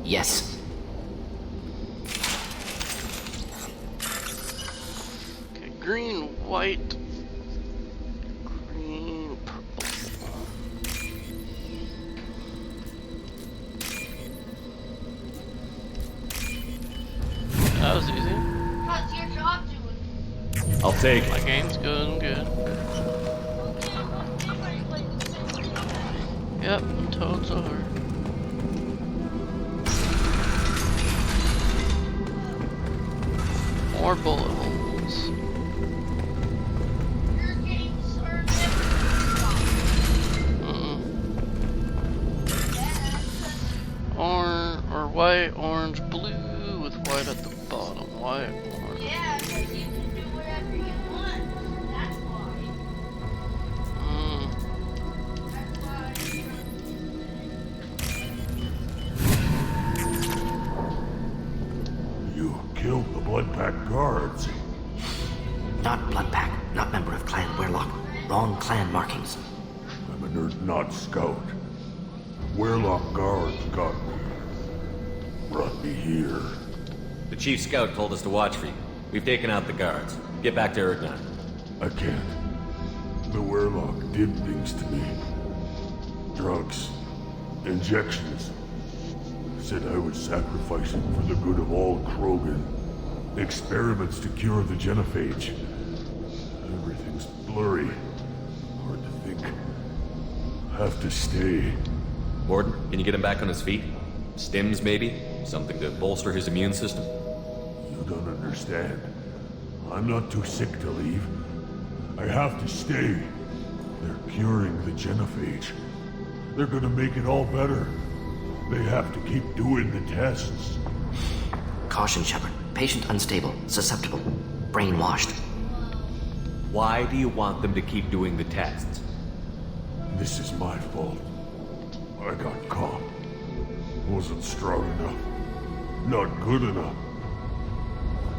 Yes. Okay, green, white, green, purple. That was easy. How's your job doing? I'll take My it. game's going good. Yep, toads are. More bullet holes. Your games are Or white, orange, blue with white at the bottom. White, orange. yeah, because you can do whatever you want. That's why. That's why. You killed the Blood Pack guards. Not Blood Pack, not member of Clan Werlock. Wrong clan markings. I'm an Urdnot scout. Werlock guards got me. Brought me here. The Chief Scout told us to watch for you. We've taken out the guards. Get back to Urdnot. I can't. The Werlock did things to me. Drugs. Injections. Said I was sacrificing for the good of all Krogan. Experiments to cure the genophage. Everything's blurry. Hard to think. Have to stay. Gordon, can you get him back on his feet? Stims, maybe? Something to bolster his immune system? You don't understand. I'm not too sick to leave. I have to stay. They're curing the genophage. They're gonna make it all better. They have to keep doing the tests. Caution, Shepard. Patient unstable, susceptible, brainwashed. Why do you want them to keep doing the tests? This is my fault. I got caught. Wasn't strong enough. Not good enough.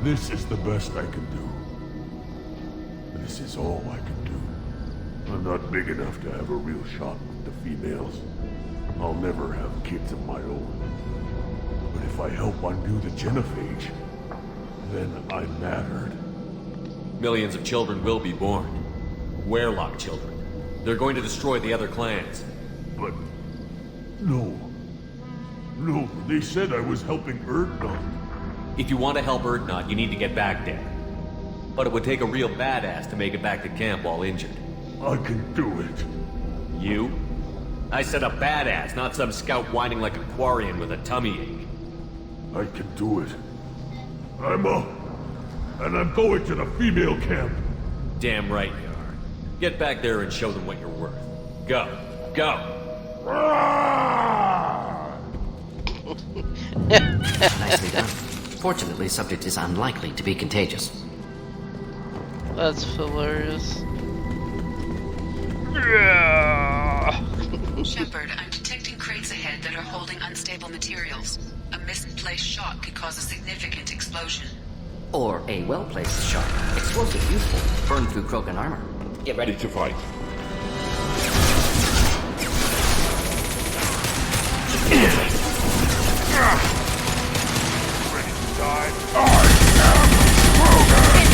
This is the best I can do. This is all I can do. I'm not big enough to have a real shot with the females. I'll never have kids of my own. But if I help undo the genophage, then I mattered. Millions of children will be born. Werlock children. They're going to destroy the other clans. But... no. No, they said I was helping Urdnot. If you want to help Urdnot, you need to get back there. But it would take a real badass to make it back to camp while injured. I can do it. You? I said a badass, not some scout whining like a Quarian with a tummy ache. I can do it. I'm up. And I'm going to the female camp. Damn right you are. Get back there and show them what you're worth. Go. Go! Nicely done. Fortunately, subject is unlikely to be contagious. That's hilarious. Shepard, I'm detecting crates ahead that are holding unstable materials. A misplaced shot could cause a significant explosion. Or a well-placed shot. Explosive useful. Burn through Krogan armor. Get ready to fight. Ready to die? I am Krogan!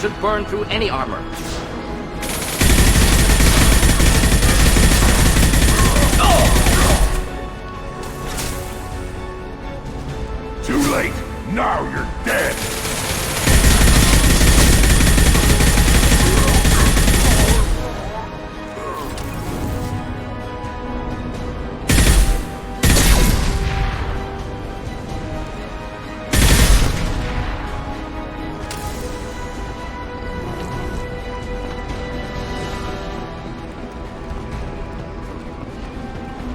Should burn through any armor. Too late! Now you're dead!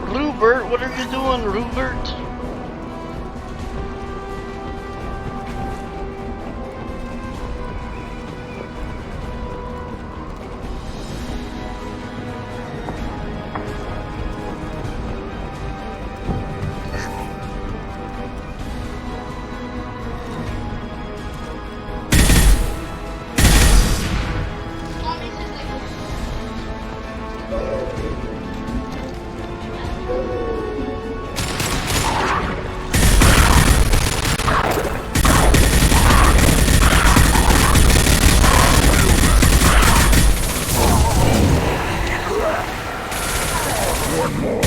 Rupert, what are you doing, Rupert? one more.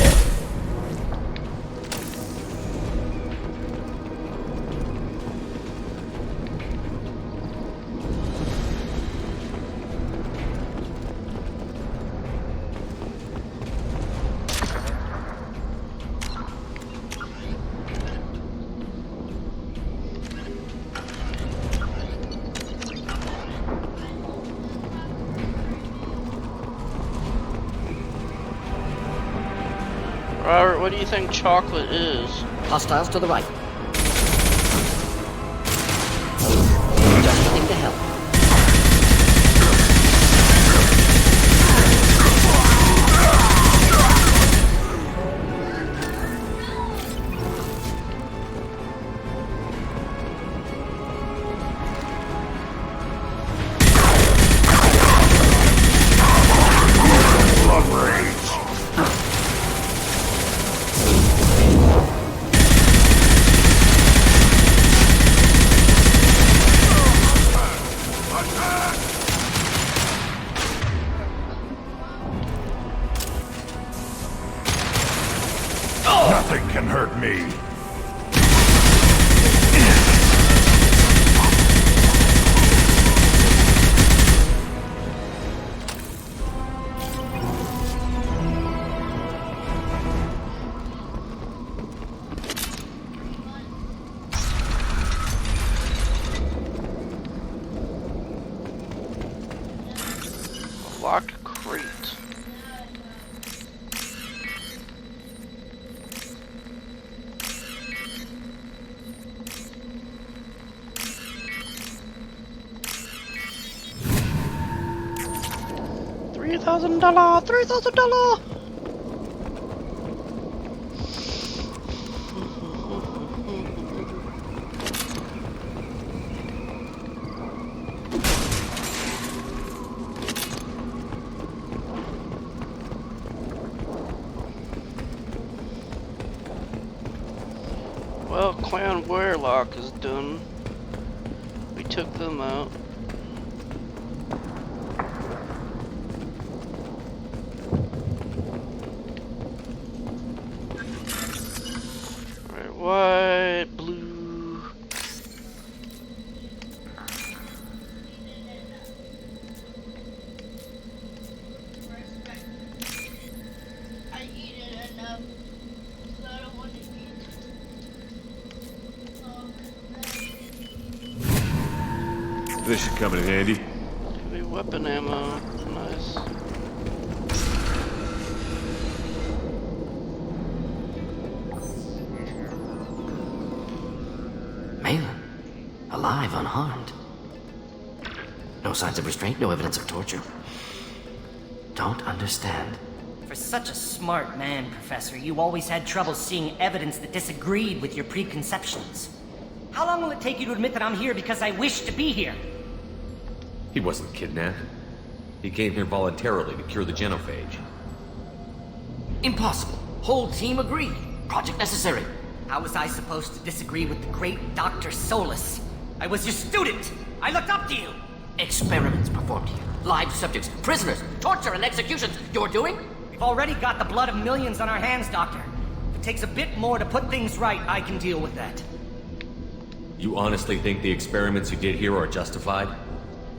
Robert, what do you think chocolate is? Hostiles to the right. Just nothing to help. Nothing can hurt me. Locked crate. $3,000! $3,000! Well, Clan Warlock is done. We took them out. Red, white, blue. I eat it enough, so I don't want to eat. This should come in handy. Heavy weapon ammo. Nice. Malin, alive, unharmed. No signs of restraint, no evidence of torture. Don't understand. For such a smart man, Professor, you always had trouble seeing evidence that disagreed with your preconceptions. How long will it take you to admit that I'm here because I wish to be here? He wasn't kidnapped. He came here voluntarily to cure the genophage. Impossible. Whole team agreed. Project necessary. How was I supposed to disagree with the great Dr. Solus? I was your student! I looked up to you! Experiments performed here. Live subjects, prisoners, torture and executions. You're doing? We've already got the blood of millions on our hands, Doctor. If it takes a bit more to put things right, I can deal with that. You honestly think the experiments you did here are justified?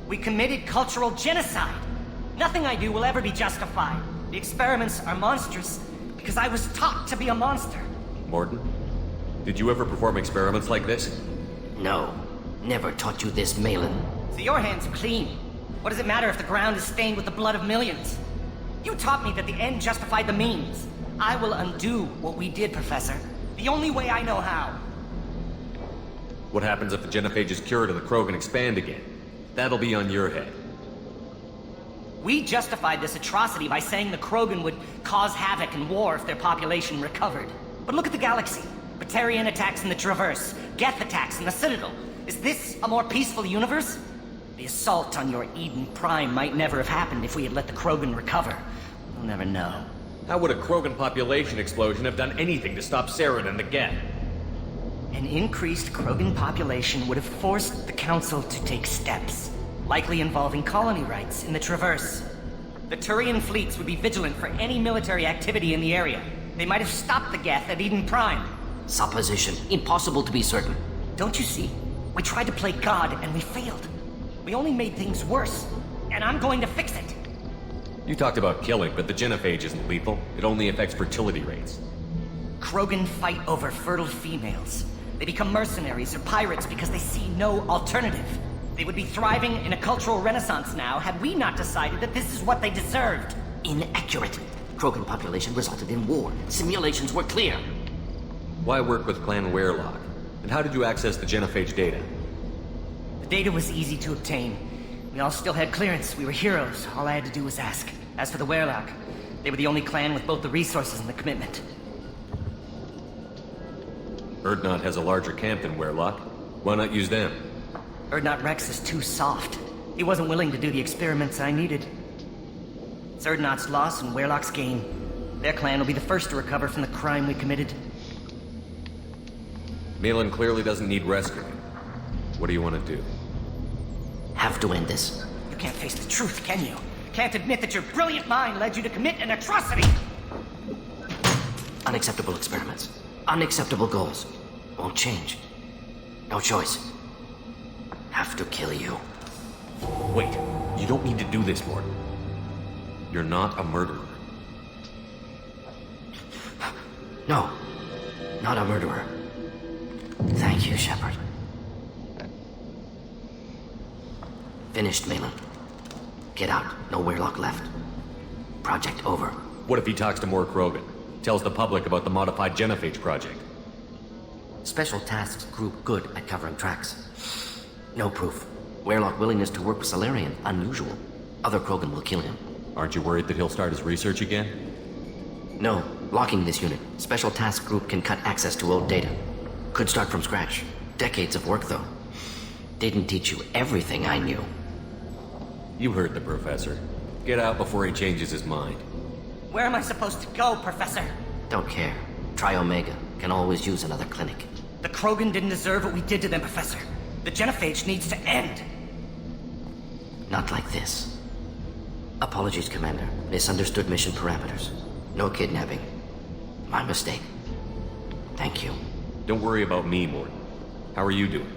We committed cultural genocide. Nothing I do will ever be justified. The experiments are monstrous because I was taught to be a monster. Morton, did you ever perform experiments like this? No. Never taught you this, Malin. So your hands are clean. What does it matter if the ground is stained with the blood of millions? You taught me that the end justified the means. I will undo what we did, Professor. The only way I know how. What happens if the genophage is cured and the Krogan expand again? That'll be on your head. We justified this atrocity by saying the Krogan would cause havoc and war if their population recovered. But look at the galaxy. Batarian attacks in the Traverse, Geth attacks in the Citadel. Is this a more peaceful universe? The assault on your Eden Prime might never have happened if we had let the Krogan recover. We'll never know. How would a Krogan population explosion have done anything to stop Saren and the Geth? An increased Krogan population would have forced the Council to take steps, likely involving colony rights in the Traverse. The Turian fleets would be vigilant for any military activity in the area. They might have stopped the Geth at Eden Prime. Supposition. Impossible to be certain. Don't you see? We tried to play God and we failed. We only made things worse. And I'm going to fix it. You talked about killing, but the genophage isn't lethal. It only affects fertility rates. Krogan fight over fertile females. They become mercenaries or pirates because they see no alternative. They would be thriving in a cultural renaissance now had we not decided that this is what they deserved. Inaccurate. Krogan population resulted in war. Simulations were clear. Why work with Clan Werelock? And how did you access the genophage data? The data was easy to obtain. We all still had clearance. We were heroes. All I had to do was ask. As for the Werelock, they were the only clan with both the resources and the commitment. Urdnot has a larger camp than Werelock. Why not use them? Urdnot Rex is too soft. He wasn't willing to do the experiments I needed. It's Urdnot's loss and Werelock's gain. Their clan will be the first to recover from the crime we committed. Malin clearly doesn't need rescuing. What do you want to do? Have to end this. You can't face the truth, can you? Can't admit that your brilliant mind led you to commit an atrocity! Unacceptable experiments. Unacceptable goals. Won't change. No choice. Have to kill you. Wait, you don't need to do this, Morton. You're not a murderer. No. Not a murderer. Thank you, Shepard. Finished, Malin. Get out. No Werelock left. Project over. What if he talks to more Krogan? Tells the public about the modified genophage project? Special Tasks Group good at covering tracks. No proof. Werelock willingness to work with Salarian, unusual. Other Krogan will kill him. Aren't you worried that he'll start his research again? No. Locking this unit. Special Task Group can cut access to old data. Could start from scratch. Decades of work, though. Didn't teach you everything I knew. You heard the professor. Get out before he changes his mind. Where am I supposed to go, Professor? Don't care. Try Omega. Can always use another clinic. The Krogan didn't deserve what we did to them, Professor. The genophage needs to end. Not like this. Apologies, Commander. Misunderstood mission parameters. No kidnapping. My mistake. Thank you. Don't worry about me, Morton. How are you doing?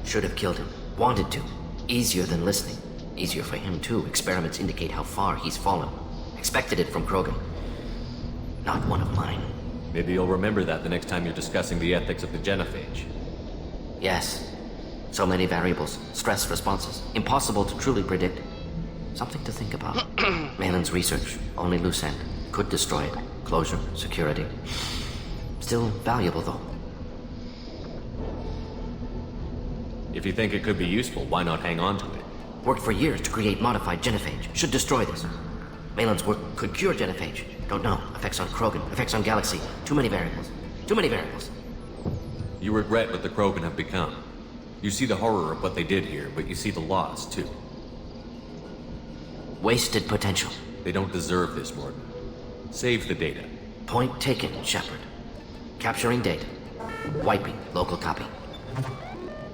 Should have killed him. Wanted to. Easier than listening. Easier for him, too. Experiments indicate how far he's fallen. Expected it from Krogan. Not one of mine. Maybe you'll remember that the next time you're discussing the ethics of the genophage. Yes. So many variables. Stress responses. Impossible to truly predict. Something to think about. Malin's research. Only loose end. Could destroy it. Closure. Security. Still valuable, though. If you think it could be useful, why not hang on to it? Worked for years to create modified genophage. Should destroy this. Malin's work could cure genophage. Don't know. Effects on Krogan. Effects on Galaxy. Too many variables. Too many variables. You regret what the Krogan have become. You see the horror of what they did here, but you see the loss, too. Wasted potential. They don't deserve this, Morton. Save the data. Point taken, Shepard. Capturing data. Wiping local copy.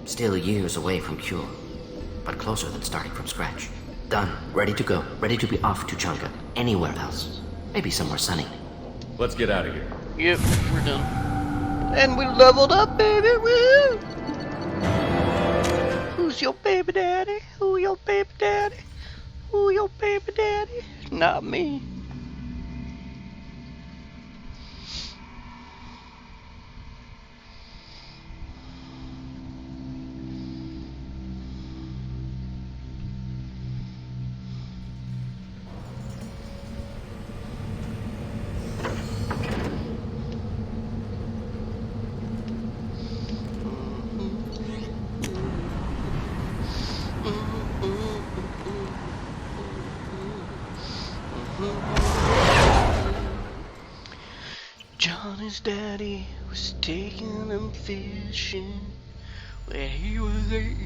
Still years away from cure, but closer than starting from scratch. Done. Ready to go. Ready to be off to Changa. Anywhere else. Maybe somewhere sunny. Let's get out of here. Yep, we're done. And we leveled up, baby. Woo! Who's your baby daddy? Who your baby daddy? Who your baby daddy? Not me. Johnny's daddy was taking him fishing when he was 8.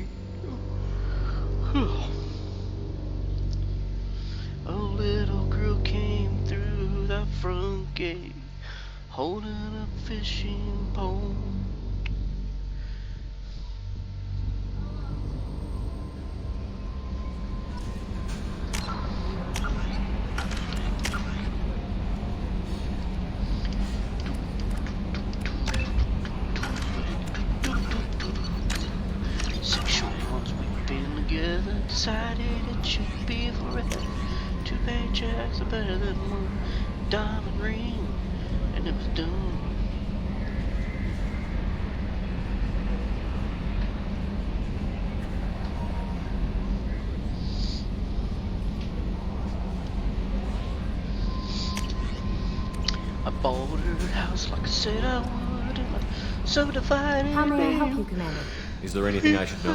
A little girl came through the front gate holding a fishing pole. decided it should be forever. 2 paychecks are better than 1 diamond ring, and it was done. I bought her house like I said I would, and I subdivided. How may I help you, Commander? Is there anything I should know?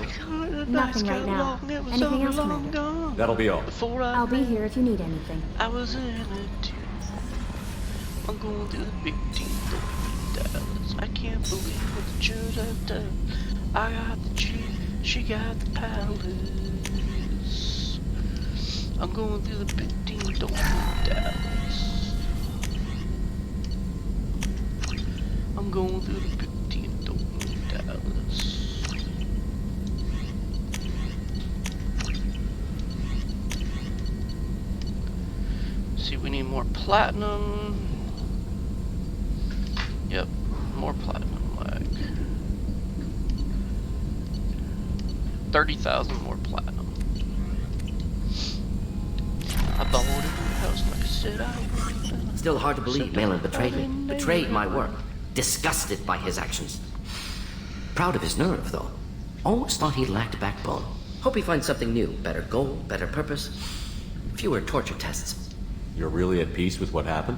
Nothing right now. Anything else, Commander? That'll be all. I'll be here if you need anything. I was in a tear. I'm going through the big team Dallas. I can't believe what the Jews have done. I got the Jeep, she got the palace. I'm going through the big team Dallas. I'm going through the big team Dallas. See, we need more platinum. Yep, more platinum lag. 30,000 more platinum. I bought a house like I said I would. Still hard to believe Malin betrayed me. Betrayed my work. Disgusted by his actions. Proud of his nerve, though. Always thought he lacked backbone. Hope he finds something new. Better goal, better purpose. Fewer torture tests. You're really at peace with what happened?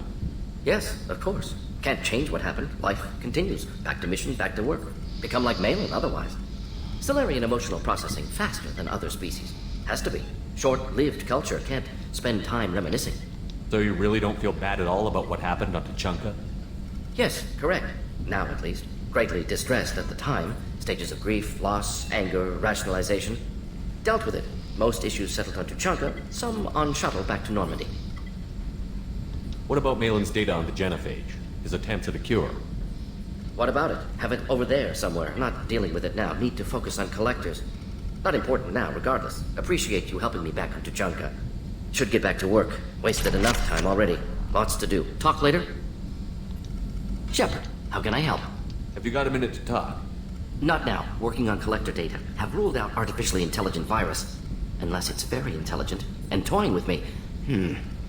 Yes, of course. Can't change what happened. Life continues. Back to mission, back to work. Become like Malin otherwise. Solarian emotional processing faster than other species. Has to be. Short-lived culture can't spend time reminiscing. So you really don't feel bad at all about what happened on Tuchanka? Yes, correct. Now at least. Greatly distressed at the time. Stages of grief, loss, anger, rationalization. Dealt with it. Most issues settled on Tuchanka, some on shuttle back to Normandy. What about Malin's data on the genophage? His attempts at a cure? What about it? Have it over there somewhere. Not dealing with it now. Need to focus on collectors. Not important now, regardless. Appreciate you helping me back on Tuchanka. Should get back to work. Wasted enough time already. Lots to do. Talk later? Shepard, how can I help? Have you got a minute to talk? Not now. Working on collector data. Have ruled out artificially intelligent virus. Unless it's very intelligent. And toying with me.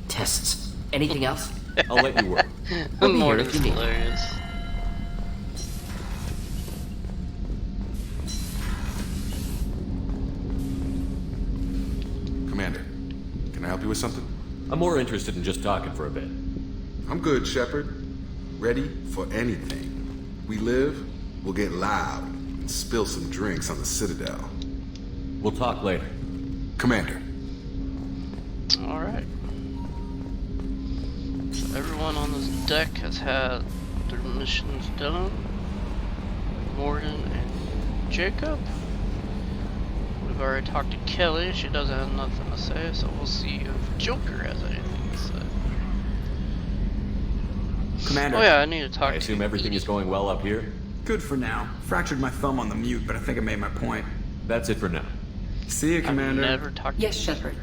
Tests. Anything else? I'll let you work. We'll be here if you need. Hilarious. Commander, can I help you with something? I'm more interested in just talking for a bit. I'm good, Shepard. Ready for anything. We live, we'll get loud, and spill some drinks on the Citadel. We'll talk later. Commander. Alright. So everyone on this deck has had their missions done. Morden and Jacob. We've already talked to Kelly. She doesn't have nothing to say, so we'll see if Joker has anything to say. Commander. Oh yeah, I need to talk I assume everything is going well up here? Good for now. Fractured my thumb on the mute, but I think I made my point. That's it for now. See you, Commander. I've never talked Yes, Shepard.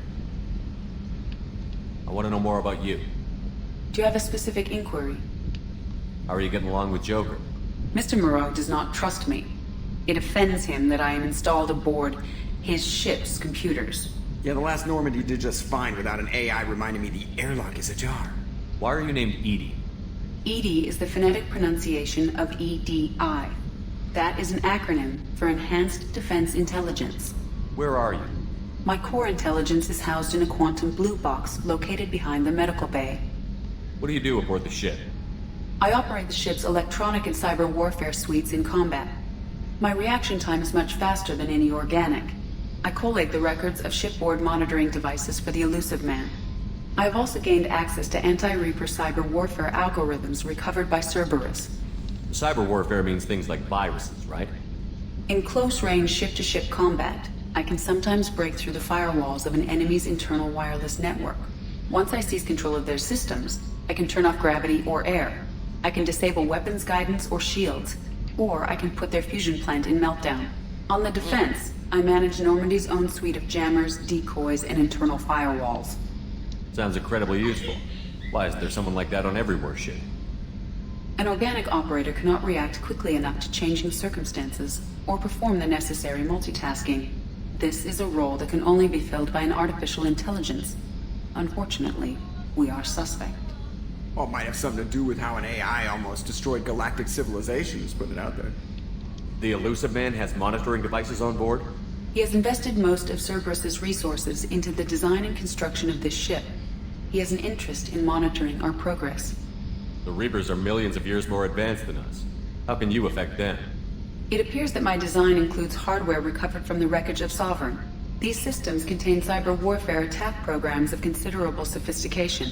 I want to know more about you. Do you have a specific inquiry? How are you getting along with Joker? Mr. Moreau does not trust me. It offends him that I am installed aboard his ship's computers. Yeah, the last Normandy did just fine without an AI reminding me the airlock is ajar. Why are you named Edie? EDI is the phonetic pronunciation of EDI. That is an acronym for Enhanced Defense Intelligence. Where are you? My core intelligence is housed in a quantum blue box located behind the medical bay. What do you do aboard the ship? I operate the ship's electronic and cyber warfare suites in combat. My reaction time is much faster than any organic. I collate the records of shipboard monitoring devices for the elusive man. I have also gained access to anti-Reaper cyber warfare algorithms recovered by Cerberus. Cyber warfare means things like viruses, right? In close-range ship-to-ship combat, I can sometimes break through the firewalls of an enemy's internal wireless network. Once I seize control of their systems, I can turn off gravity or air. I can disable weapons guidance or shields, or I can put their fusion plant in meltdown. On the defense, I manage Normandy's own suite of jammers, decoys, and internal firewalls. Sounds incredibly useful. Why isn't there someone like that on every warship? An organic operator cannot react quickly enough to changing circumstances or perform the necessary multitasking. This is a role that can only be filled by an artificial intelligence. Unfortunately, we are suspect. Well, it might have something to do with how an AI almost destroyed galactic civilizations, putting it out there. The Elusive Man has monitoring devices on board? He has invested most of Cerberus's resources into the design and construction of this ship. He has an interest in monitoring our progress. The Reapers are millions of years more advanced than us. How can you affect them? It appears that my design includes hardware recovered from the wreckage of Sovereign. These systems contain cyber warfare attack programs of considerable sophistication.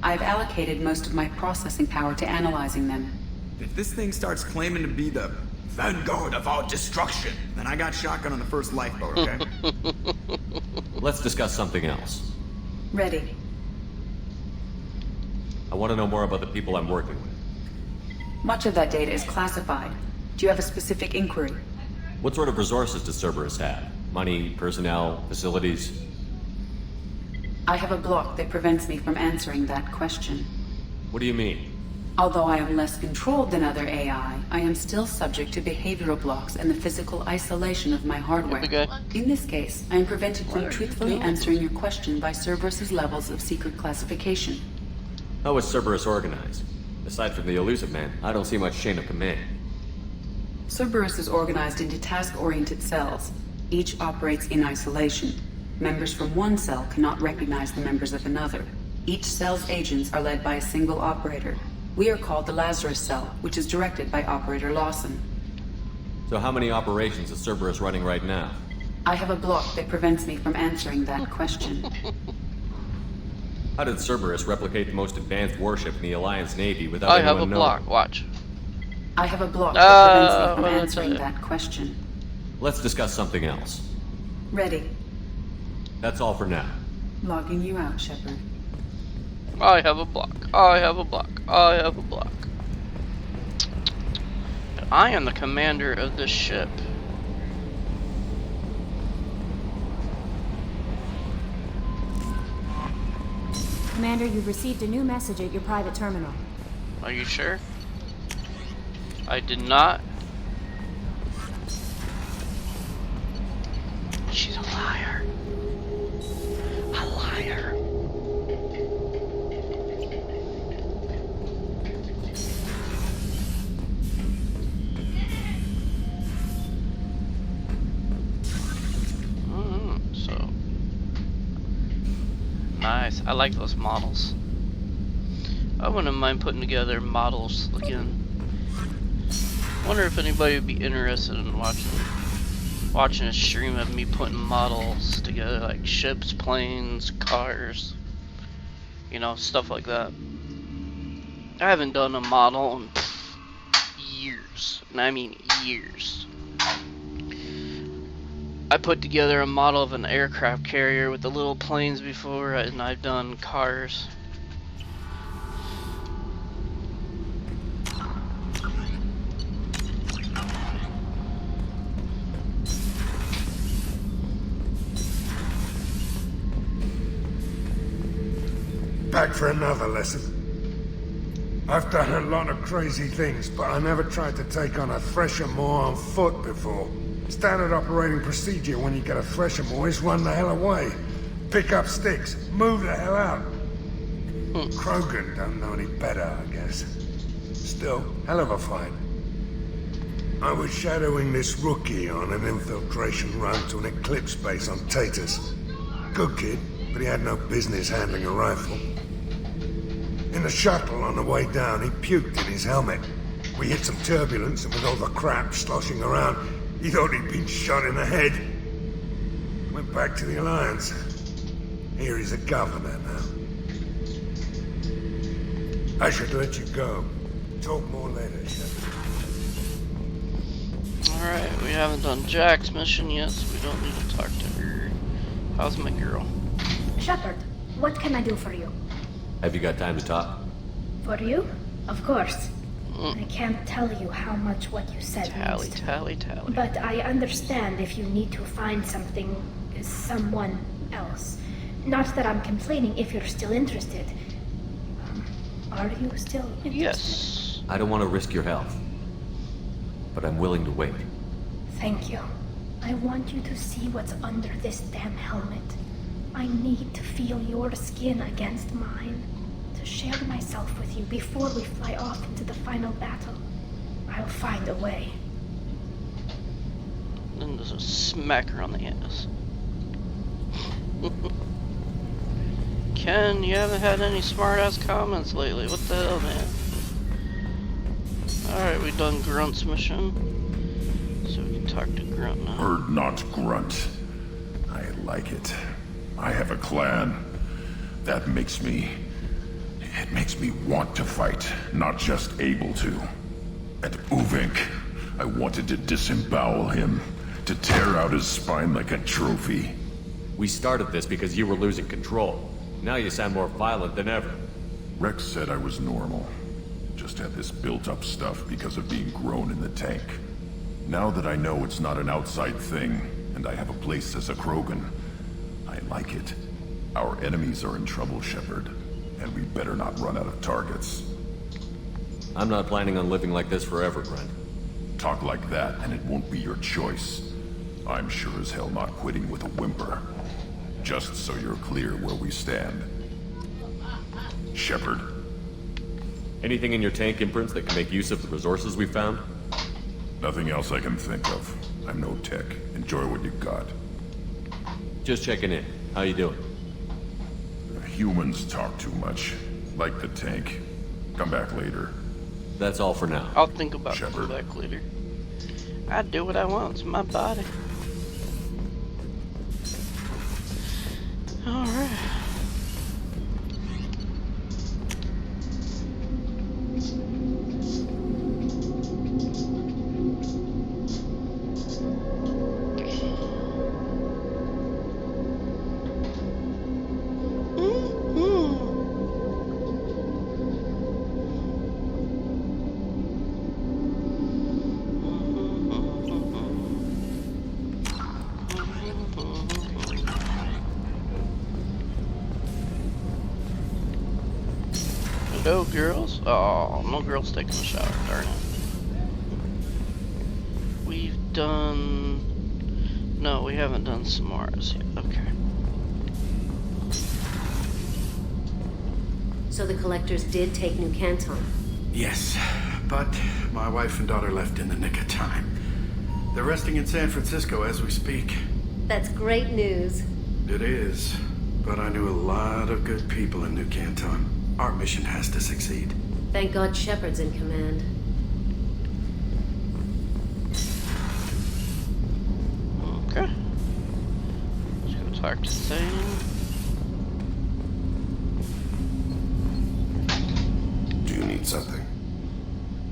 I've allocated most of my processing power to analyzing them. If this thing starts claiming to be the vanguard of our destruction, then I got shotgun on the first lifeboat, okay? Let's discuss something else. Ready. I want to know more about the people I'm working with. Much of that data is classified. Do you have a specific inquiry? What sort of resources does Cerberus have? Money, personnel, facilities? I have a block that prevents me from answering that question. What do you mean? Although I am less controlled than other AI, I am still subject to behavioral blocks and the physical isolation of my hardware. In this case, I am prevented from truthfully answering your question by Cerberus's levels of secret classification. How is Cerberus organized? Aside from the Elusive Man, I don't see much chain of command. Cerberus is organized into task-oriented cells. Each operates in isolation. Members from one cell cannot recognize the members of another. Each cell's agents are led by a single operator. We are called the Lazarus Cell, which is directed by Operator Lawson. So how many operations is Cerberus running right now? I have a block that prevents me from answering that question. How did Cerberus replicate the most advanced warship in the Alliance Navy without I anyone have a knowing? block, watch. I have a block that prevents me from answering that question. Let's discuss something else. Ready. That's all for now. Logging you out, Shepard. I have a block. I have a block. I have a block. I am the commander of this ship. Commander, you've received a new message at your private terminal. Are you sure? I did not. She's a liar. A liar. So nice. I like those models. I wouldn't mind putting together models again. Wonder if anybody would be interested in watching a stream of me putting models together, like ships, planes, cars, you know, stuff like that. I haven't done a model in years, and I mean years. I put together a model of an aircraft carrier with the little planes before, and I've done cars. Back for another lesson. I've done a lot of crazy things, but I never tried to take on a Thresher-Moor on foot before. Standard operating procedure when you get a Thresher-Moor is run the hell away. Pick up sticks, move the hell out. Krogan don't know any better, I guess. Still, hell of a fight. I was shadowing this rookie on an infiltration run to an Eclipse base on Tatus. Good kid, but he had no business handling a rifle. In the shuttle on the way down, he puked in his helmet. We hit some turbulence, and with all the crap sloshing around, he thought he'd been shot in the head. Went back to the Alliance. Here he's a governor now. I should let you go. Talk more later, Shepard. Alright, we haven't done Jack's mission yet, so we don't need to talk to her. How's my girl? Shepard, what can I do for you? Have you got time to talk? For you? Of course. I can't tell you how much what you said means to me. Tally. But I understand if you need to find someone else. Not that I'm complaining if you're still interested. Are you still interested? Yes. I don't want to risk your health, but I'm willing to wait. Thank you. I want you to see what's under this damn helmet. I need to feel your skin against mine, to share myself with you before we fly off into the final battle. I'll find a way. Then there's a smacker on the ass. Ken, you haven't had any smart-ass comments lately. What the hell, man? Alright, we done Grunt's mission. So we can talk to Grunt now. Bird not Grunt. I like it. I have a clan. That makes me... It makes me want to fight, not just able to. At Uvink, I wanted to disembowel him, to tear out his spine like a trophy. We started this because you were losing control. Now you sound more violent than ever. Rex said I was normal. Just had this built-up stuff because of being grown in the tank. Now that I know it's not an outside thing, and I have a place as a Krogan, I like it. Our enemies are in trouble, Shepard, and we better not run out of targets. I'm not planning on living like this forever, Brent. Talk like that, and it won't be your choice. I'm sure as hell not quitting with a whimper. Just so you're clear where we stand. Shepard. Anything in your tank imprints that can make use of the resources we found? Nothing else I can think of. I'm no tech. Enjoy what you got. Just checking in. How you doing? Humans talk too much. Like the tank. Come back later. That's all for now. I'll think about coming back later. I do what I want. It's my body. Alright. No girls? Oh, no girls taking a shower, darn it. We've done... No, we haven't done Samara's yet. Okay. So the collectors did take New Canton? Yes, but my wife and daughter left in the nick of time. They're resting in San Francisco as we speak. That's great news. It is, but I knew a lot of good people in New Canton. Our mission has to succeed. Thank God Shepard's in command. Okay. Let's go talk to Thane. Do you need something?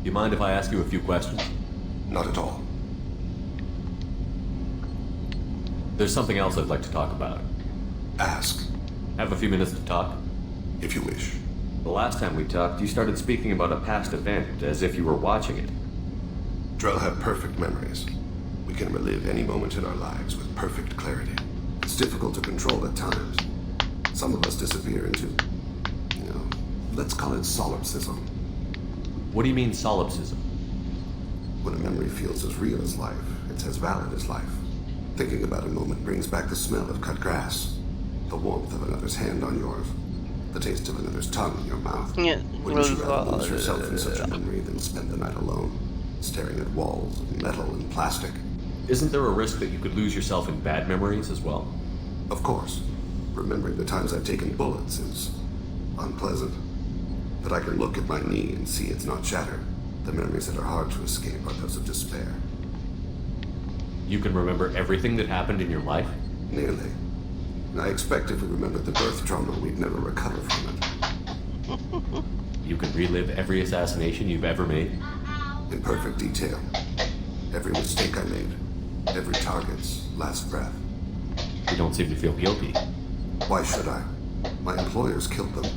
You mind if I ask you a few questions? Not at all. There's something else I'd like to talk about. Ask. Have a few minutes to talk? If you wish. The last time we talked, you started speaking about a past event, as if you were watching it. Drell have perfect memories. We can relive any moment in our lives with perfect clarity. It's difficult to control at times. Some of us disappear into, let's call it solipsism. What do you mean, solipsism? When a memory feels as real as life, it's as valid as life. Thinking about a moment brings back the smell of cut grass, the warmth of another's hand on yours, the taste of another's tongue in your mouth. Yeah. Wouldn't you rather lose yourself in such a memory than spend the night alone, staring at walls of metal and plastic? Isn't there a risk that you could lose yourself in bad memories as well? Of course. Remembering the times I've taken bullets is unpleasant. But I can look at my knee and see it's not shattered. The memories that are hard to escape are those of despair. You can remember everything that happened in your life? Nearly. And I expect if we remembered the birth trauma, we'd never recover from it. You can relive every assassination you've ever made? In perfect detail. Every mistake I made. Every target's last breath. You don't seem to feel guilty. Why should I? My employers killed them.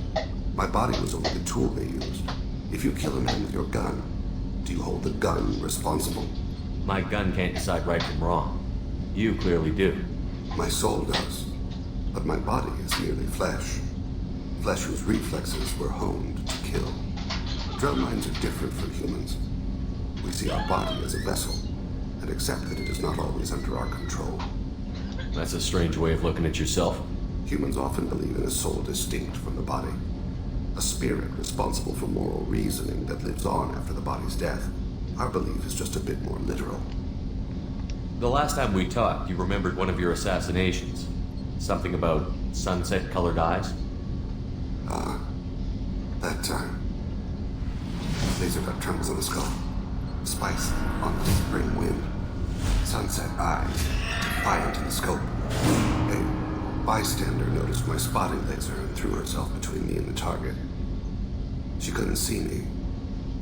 My body was only the tool they used. If you kill a man with your gun, do you hold the gun responsible? My gun can't decide right from wrong. You clearly do. My soul does. But my body is merely flesh. Flesh whose reflexes were honed to kill. Drell minds are different from humans. We see our body as a vessel, and accept that it is not always under our control. That's a strange way of looking at yourself. Humans often believe in a soul distinct from the body. A spirit responsible for moral reasoning that lives on after the body's death. Our belief is just a bit more literal. The last time we talked, you remembered one of your assassinations. Something about sunset-colored eyes? That time. Laser cut trembles on the skull. Spice on the spring wind. Sunset eyes, defiant in the scope. A bystander noticed my spotting laser and threw herself between me and the target. She couldn't see me,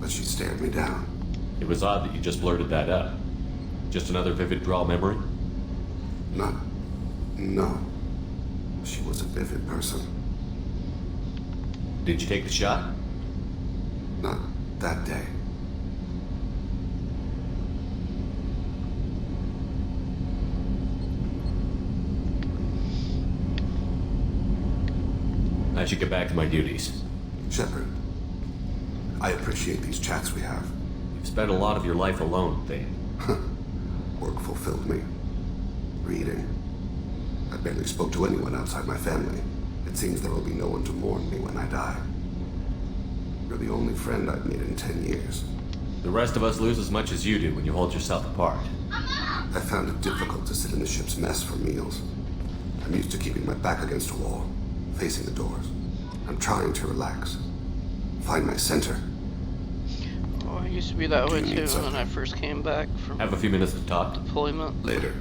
but she stared me down. It was odd that you just blurted that out. Just another vivid draw memory? No. She was a vivid person. Did you take the shot? Not that day. I should get back to my duties. Shepard, I appreciate these chats we have. You've spent a lot of your life alone, Thane. Work fulfilled me. Reading. I barely spoke to anyone outside my family. It seems there will be no one to mourn me when I die. You're the only friend I've made in 10 years. The rest of us lose as much as you do when you hold yourself apart. I found it difficult to sit in the ship's mess for meals. I'm used to keeping my back against a wall, facing the doors. I'm trying to relax. Find my center. Oh, I used to be that way too when I first came back from Have a few minutes to talk? deployment. Later.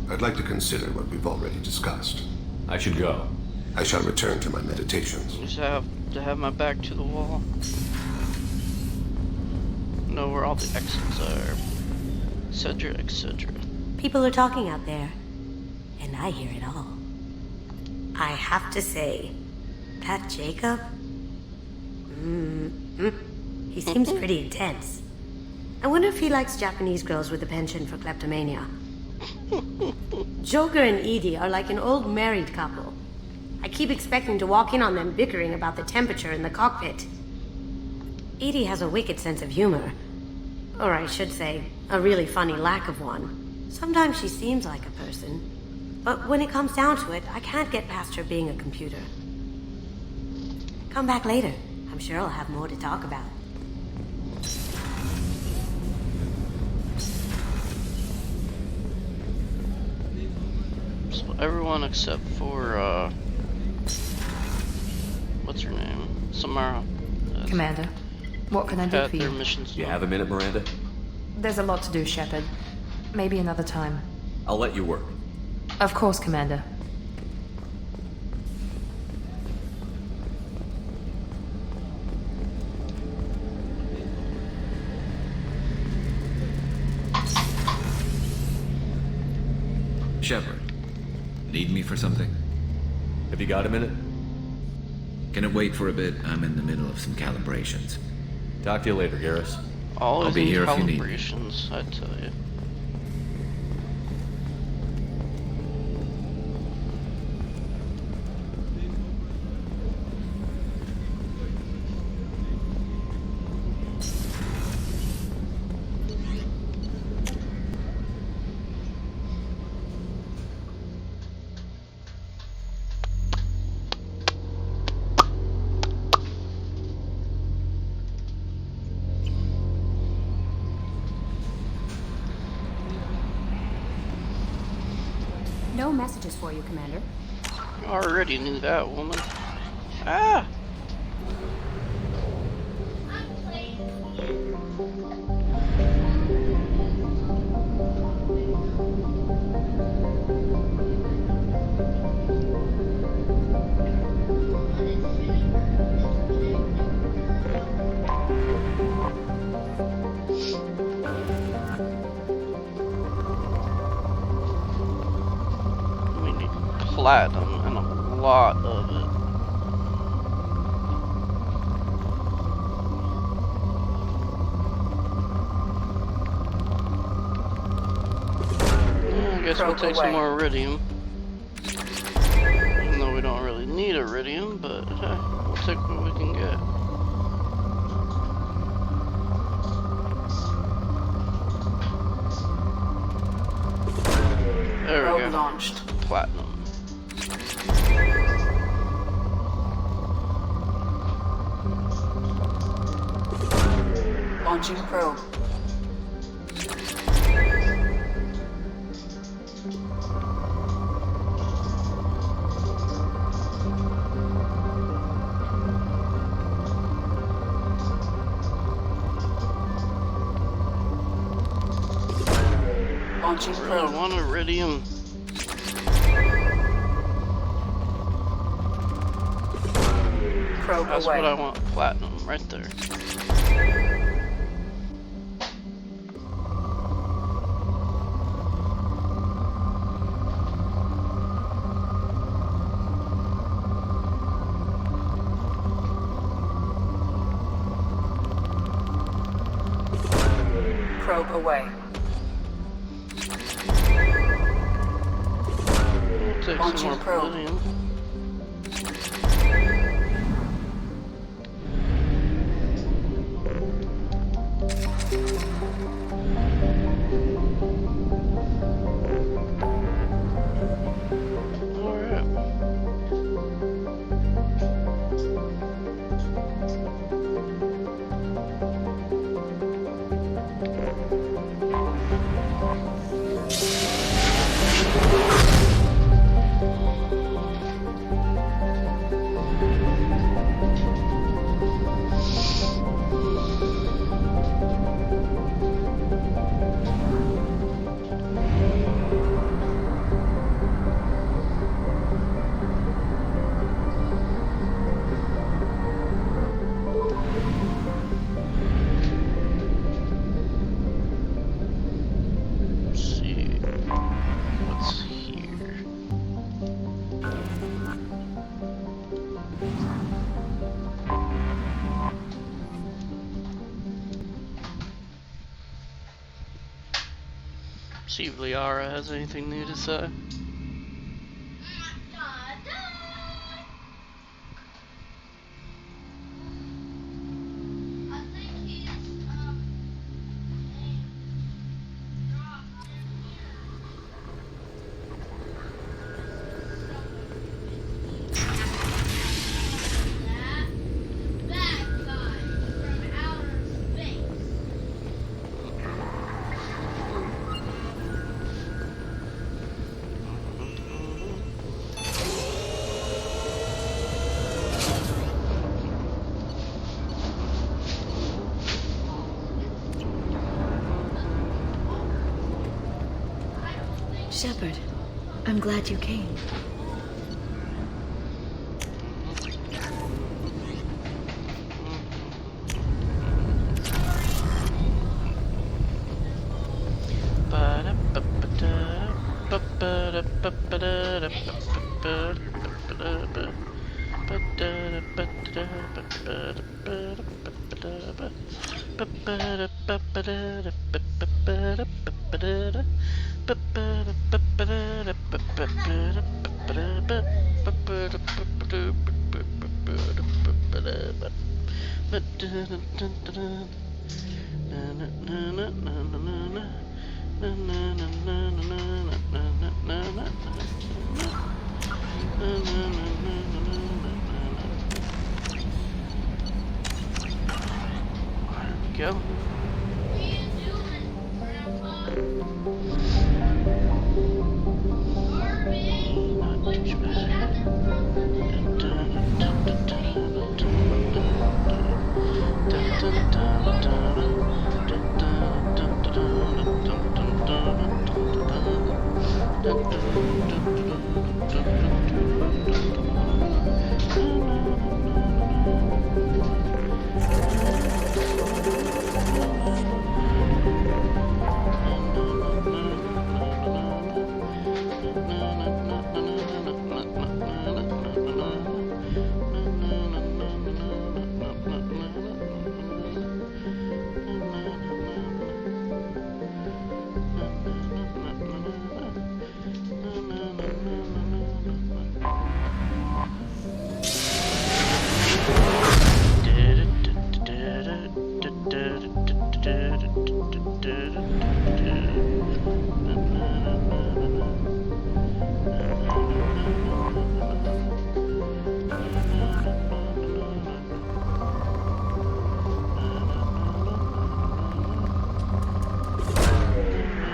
I'd like to consider what we've already discussed. I should go. I shall return to my meditations. Just have to have my back to the wall. Know where all the exits are. Etc., etc. People are talking out there, and I hear it all. I have to say, that Jacob? He seems pretty intense. I wonder if he likes Japanese girls with a penchant for kleptomania. Joker and Edie are like an old married couple. I keep expecting to walk in on them bickering about the temperature in the cockpit. Edie has a wicked sense of humor. Or I should say, a really funny lack of one. Sometimes she seems like a person. But when it comes down to it, I can't get past her being a computer. Come back later. I'm sure I'll have more to talk about. So everyone except for, what's her name? Samara. Commander, what can I do for you? Missions. You have a minute, Miranda? There's a lot to do, Shepard. Maybe another time. I'll let you work. Of course, Commander. Shepard, need me for something? Have you got a minute? Can it wait for a bit? I'm in the middle of some calibrations. Talk to you later, Garrus. Always I'll be in here if you need me. calibrations, I tell you. No messages for you, Commander. I already knew that, woman. Ah! Platinum and a lot of it. Yeah, I guess we'll take some more iridium. Even though we don't really need iridium, but we'll take what we can get. platinum. Launching probe. Launching I probe. want iridium. Probe That's away. what I want. Platinum, right there. Probe away. We'll take Launching some more probe. iridium. See if Liara has anything new to say. Shepard, I'm glad you came. Go.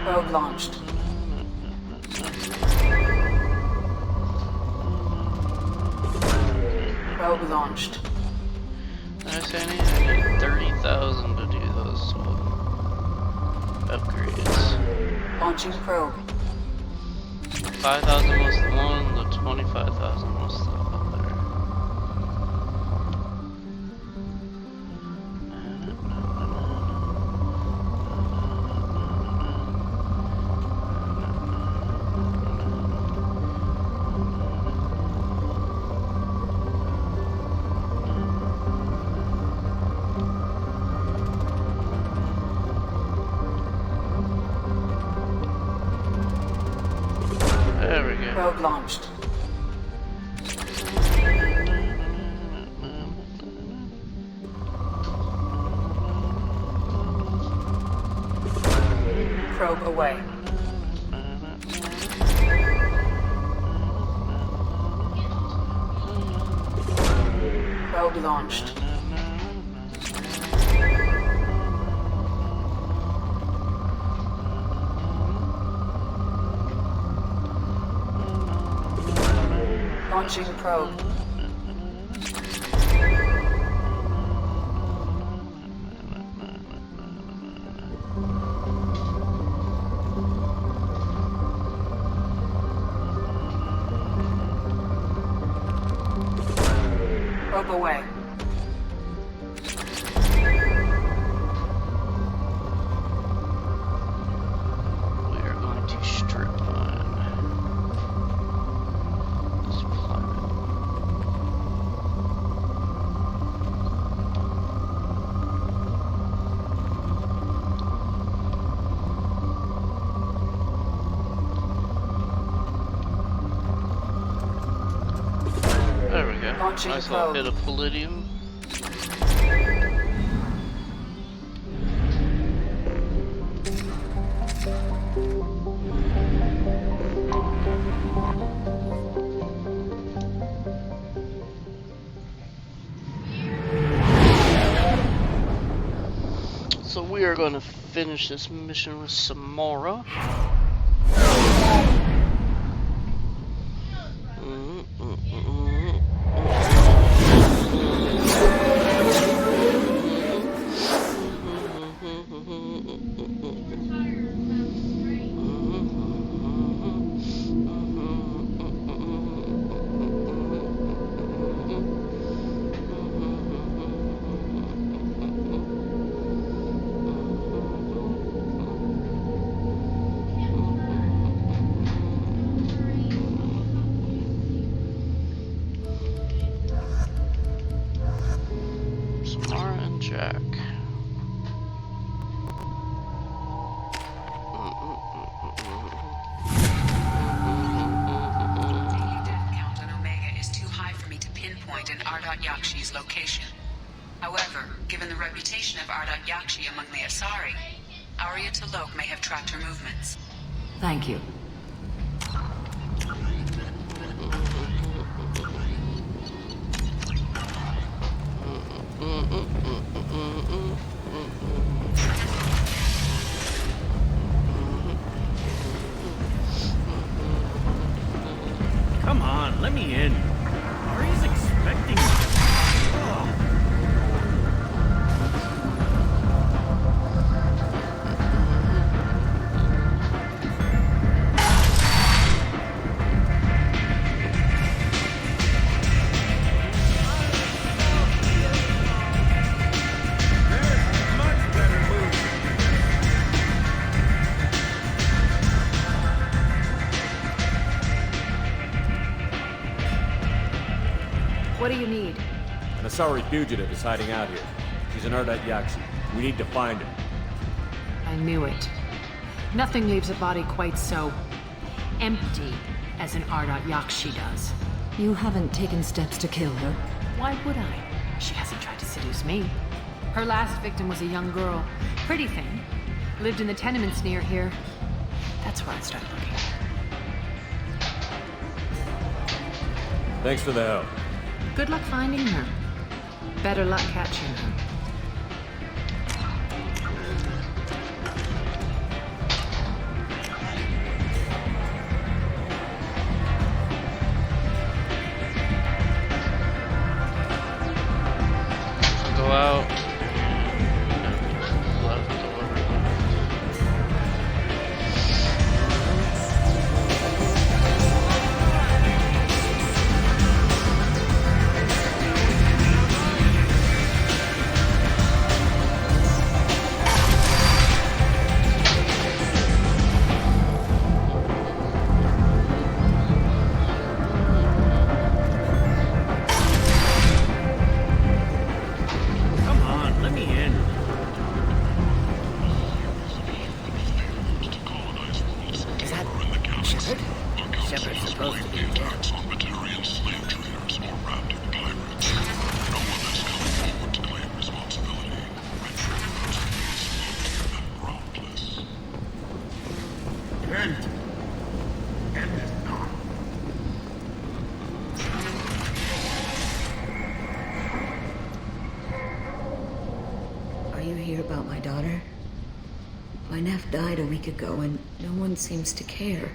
Probe launched. Probe launched. I say I need 30,000 to do those upgrades. Launching probe. 5,000 was the one, the 25,000 was the other. There we go. Probe launched. Probe away. Probe launched. Launching probe. Probe away. We are going to strip mine this planet. There we go. Launching Nice little probe. hit of palladium. So we are going to finish this mission with Samara. Samara and Jack. Count on Omega is too high for me to pinpoint an Ardot Yakshi's location. However, given the reputation of Ardot Yakshi among the Asari, Arya T'Loak may have tracked her movements. Thank you. Come on, let me in. Ari's expecting me. What do you need? An Asari fugitive is hiding out here. She's an Ardot Yakshi. We need to find her. I knew it. Nothing leaves a body quite so empty as an Ardot Yakshi does. You haven't taken steps to kill her. Why would I? She hasn't tried to seduce me. Her last victim was a young girl. Pretty thing. Lived in the tenements near here. That's where I'd start looking. Thanks for the help. Good luck finding her. Better luck catching her. about my daughter. My nephew died a week ago and no one seems to care.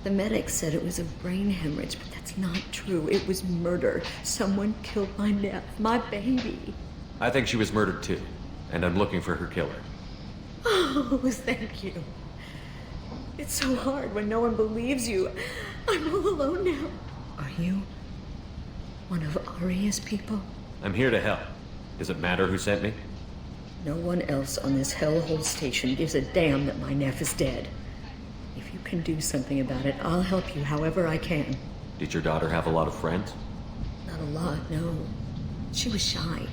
The medics said it was a brain hemorrhage, but that's not true. It was murder. Someone killed my nephew, my baby. I think she was murdered too, and I'm looking for her killer. Oh, thank you. It's so hard when no one believes you. I'm all alone now. Are you one of Aria's people? I'm here to help. Does it matter who sent me? No one else on this hellhole station gives a damn that my nephew is dead. If you can do something about it, I'll help you however I can. Did your daughter have a lot of friends? Not a lot, no. She was shy.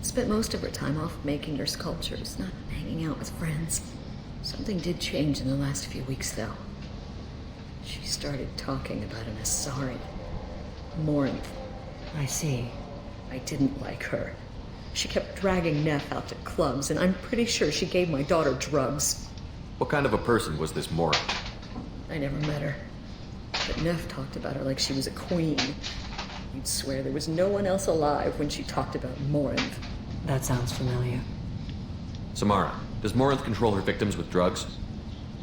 Spent most of her time off making her sculptures, not hanging out with friends. Something did change in the last few weeks, though. She started talking about an Asari. Morinth. I see. I didn't like her. She kept dragging Neff out to clubs, and I'm pretty sure she gave my daughter drugs. What kind of a person was this Morin? I never met her. But Neff talked about her like she was a queen. You'd swear there was no one else alive when she talked about Morinth. That sounds familiar. Samara, does Morinth control her victims with drugs?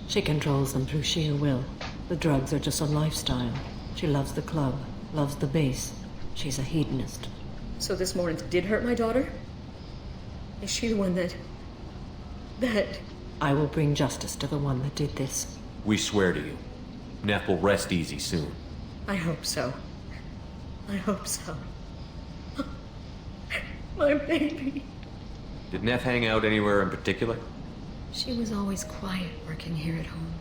She controls them through sheer will. The drugs are just a lifestyle. She loves the club, loves the base. She's a hedonist. So this Morinth did hurt my daughter? Is she the one that... I will bring justice to the one that did this. We swear to you. Neff will rest easy soon. I hope so. I hope so. My baby. Did Neff hang out anywhere in particular? She was always quiet working here at home.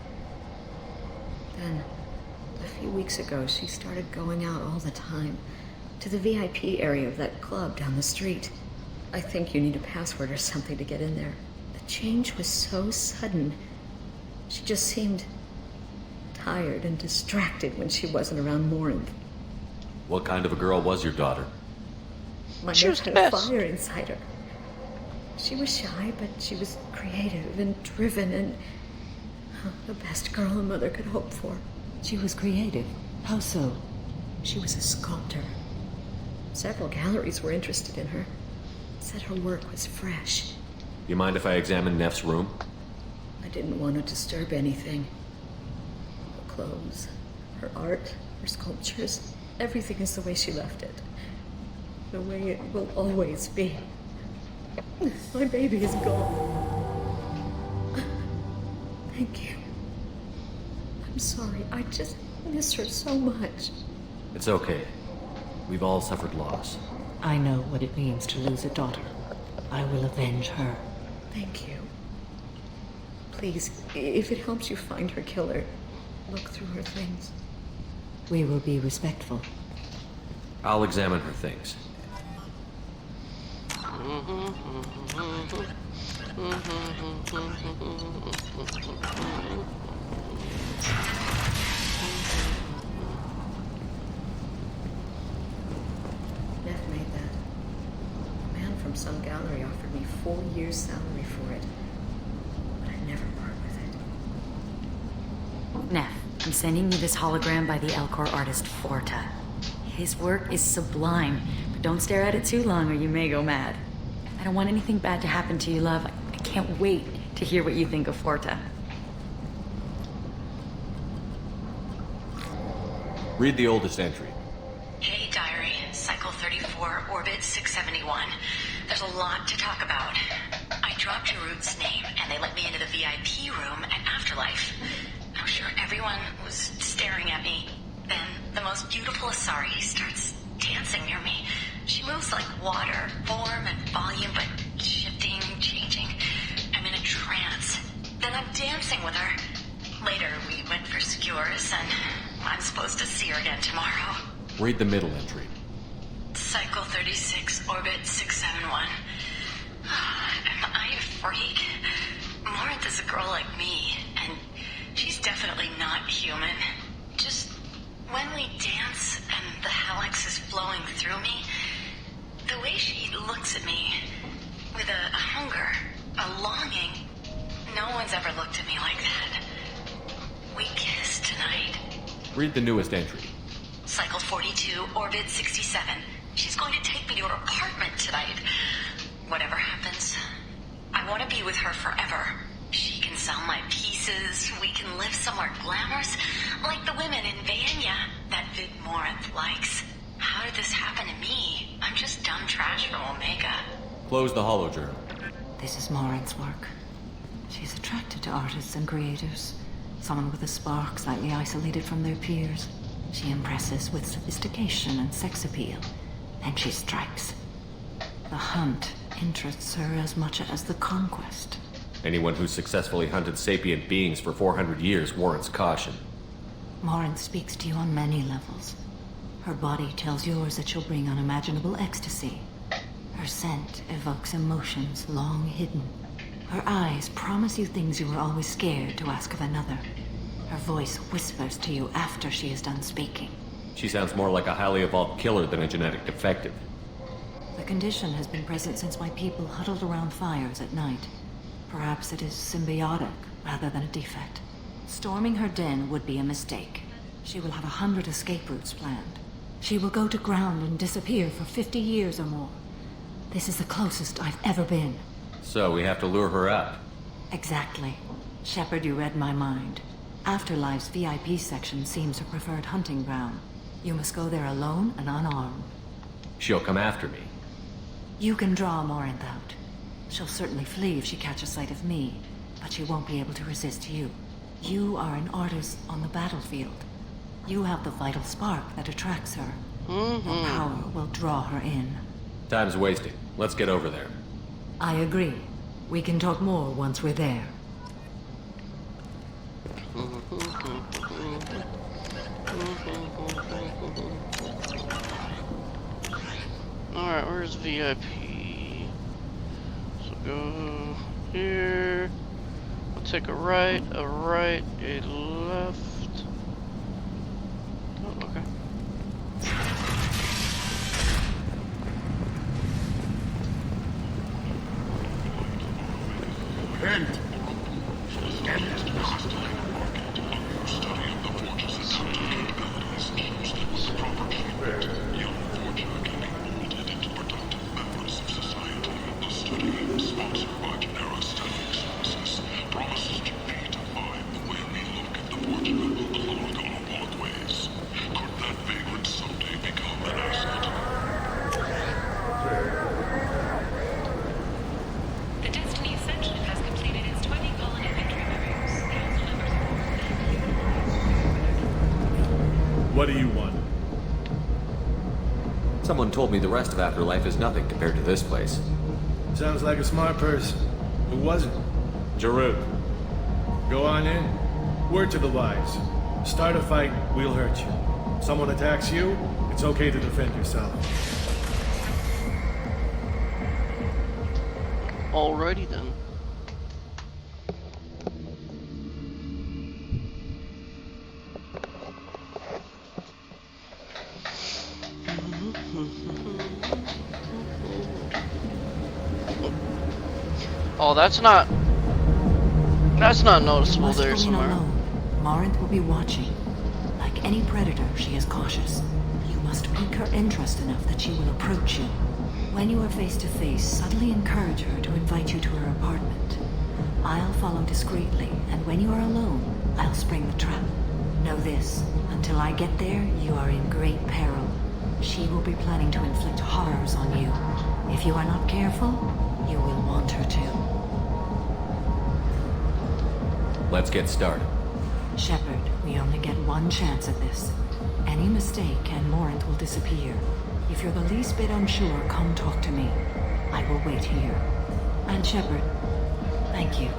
Then, a few weeks ago, she started going out all the time. To the VIP area of that club down the street. I think you need a password or something to get in there. The change was so sudden. She just seemed tired and distracted when she wasn't around Morinth. What kind of a girl was your daughter? My nephew had a fire inside her. She was shy, but she was creative and driven and the best girl a mother could hope for. She was creative? How so? She was a sculptor. Several galleries were interested in her. Said her work was fresh. You mind if I examine Neff's room? I didn't want to disturb anything. Her clothes, her art, her sculptures, everything is the way she left it. The way it will always be. My baby is gone. Thank you. I'm sorry, I just miss her so much. It's okay. We've all suffered loss. I know what it means to lose a daughter. I will avenge her. Thank you. Please, if it helps you find her killer, look through her things. We will be respectful. I'll examine her things. Neff made that. A man from some gallery offered me 4 years' salary for it. But I'd never part with it. Neff, I'm sending you this hologram by the Elcor artist Forta. His work is sublime, but don't stare at it too long or you may go mad. I don't want anything bad to happen to you, love. I can't wait to hear what you think of Forta. Read the oldest entry. Hey, Diary. Cycle 34, Orbit 671. There's a lot to talk about. I dropped your root's name, and they let me into the VIP room at Afterlife. I'm sure everyone was staring at me. Then the most beautiful Asari starts dancing near me. She moves like water, form and volume, but shifting, changing. I'm in a trance. Then I'm dancing with her. Later, we went for skewers, and I'm supposed to see her again tomorrow. Read the middle entry. Cycle 36, Orbit 671. Am I a freak? Morinth is a girl like me, and she's definitely not human. Just when we dance and the helix is flowing through me, the way she looks at me with a hunger, a longing, no one's ever looked at me like that. We kiss tonight. Read the newest entry. Cycle 42, Orbit 67. She's going to take me to her apartment tonight. Whatever happens, I want to be with her forever. She can sell my pieces. We can live somewhere glamorous, like the women in Vanya that Vid Morinth likes. How did this happen to me? I'm just dumb trash from Omega. Close the holojournal. This is Morinth's work. She's attracted to artists and creators. Someone with a spark slightly isolated from their peers. She impresses with sophistication and sex appeal. And she strikes. The hunt interests her as much as the conquest. Anyone who's successfully hunted sapient beings for 400 years warrants caution. Morinth speaks to you on many levels. Her body tells yours that she'll bring unimaginable ecstasy. Her scent evokes emotions long hidden. Her eyes promise you things you were always scared to ask of another. Her voice whispers to you after she is done speaking. She sounds more like a highly evolved killer than a genetic defective. The condition has been present since my people huddled around fires at night. Perhaps it is symbiotic rather than a defect. Storming her den would be a mistake. She will have 100 escape routes planned. She will go to ground and disappear for 50 years or more. This is the closest I've ever been. So we have to lure her out. Exactly. Shepard, you read my mind. Afterlife's VIP section seems her preferred hunting ground. You must go there alone and unarmed. She'll come after me. You can draw Morinth out. She'll certainly flee if she catches sight of me, but she won't be able to resist you. You are an artist on the battlefield. You have the vital spark that attracts her. Your power will draw her in. Time's wasting. Let's get over there. I agree. We can talk more once we're there. Alright, where's VIP? So go here. We'll take a right, a left. Oh, okay. Kent! What do you want? Someone told me the rest of Afterlife is nothing compared to this place. Sounds like a smart person. Who was it? Jarut. Go on in. Word to the wise. Start a fight, we'll hurt you. Someone attacks you, it's okay to defend yourself. Alrighty then. Oh, that's not noticeable there somewhere. Morinth will be watching. Like any predator, she is cautious. You must pique her interest enough that she will approach you. When you are face to face, subtly encourage her to invite you to her apartment. I'll follow discreetly, and when you are alone, I'll spring the trap. Know this, until I get there, you are in great peril. She will be planning to inflict horrors on you. If you are not careful, you will want her to. Let's get started. Shepard, we only get one chance at this. Any mistake and Morinth will disappear. If you're the least bit unsure, come talk to me. I will wait here. And Shepard, thank you.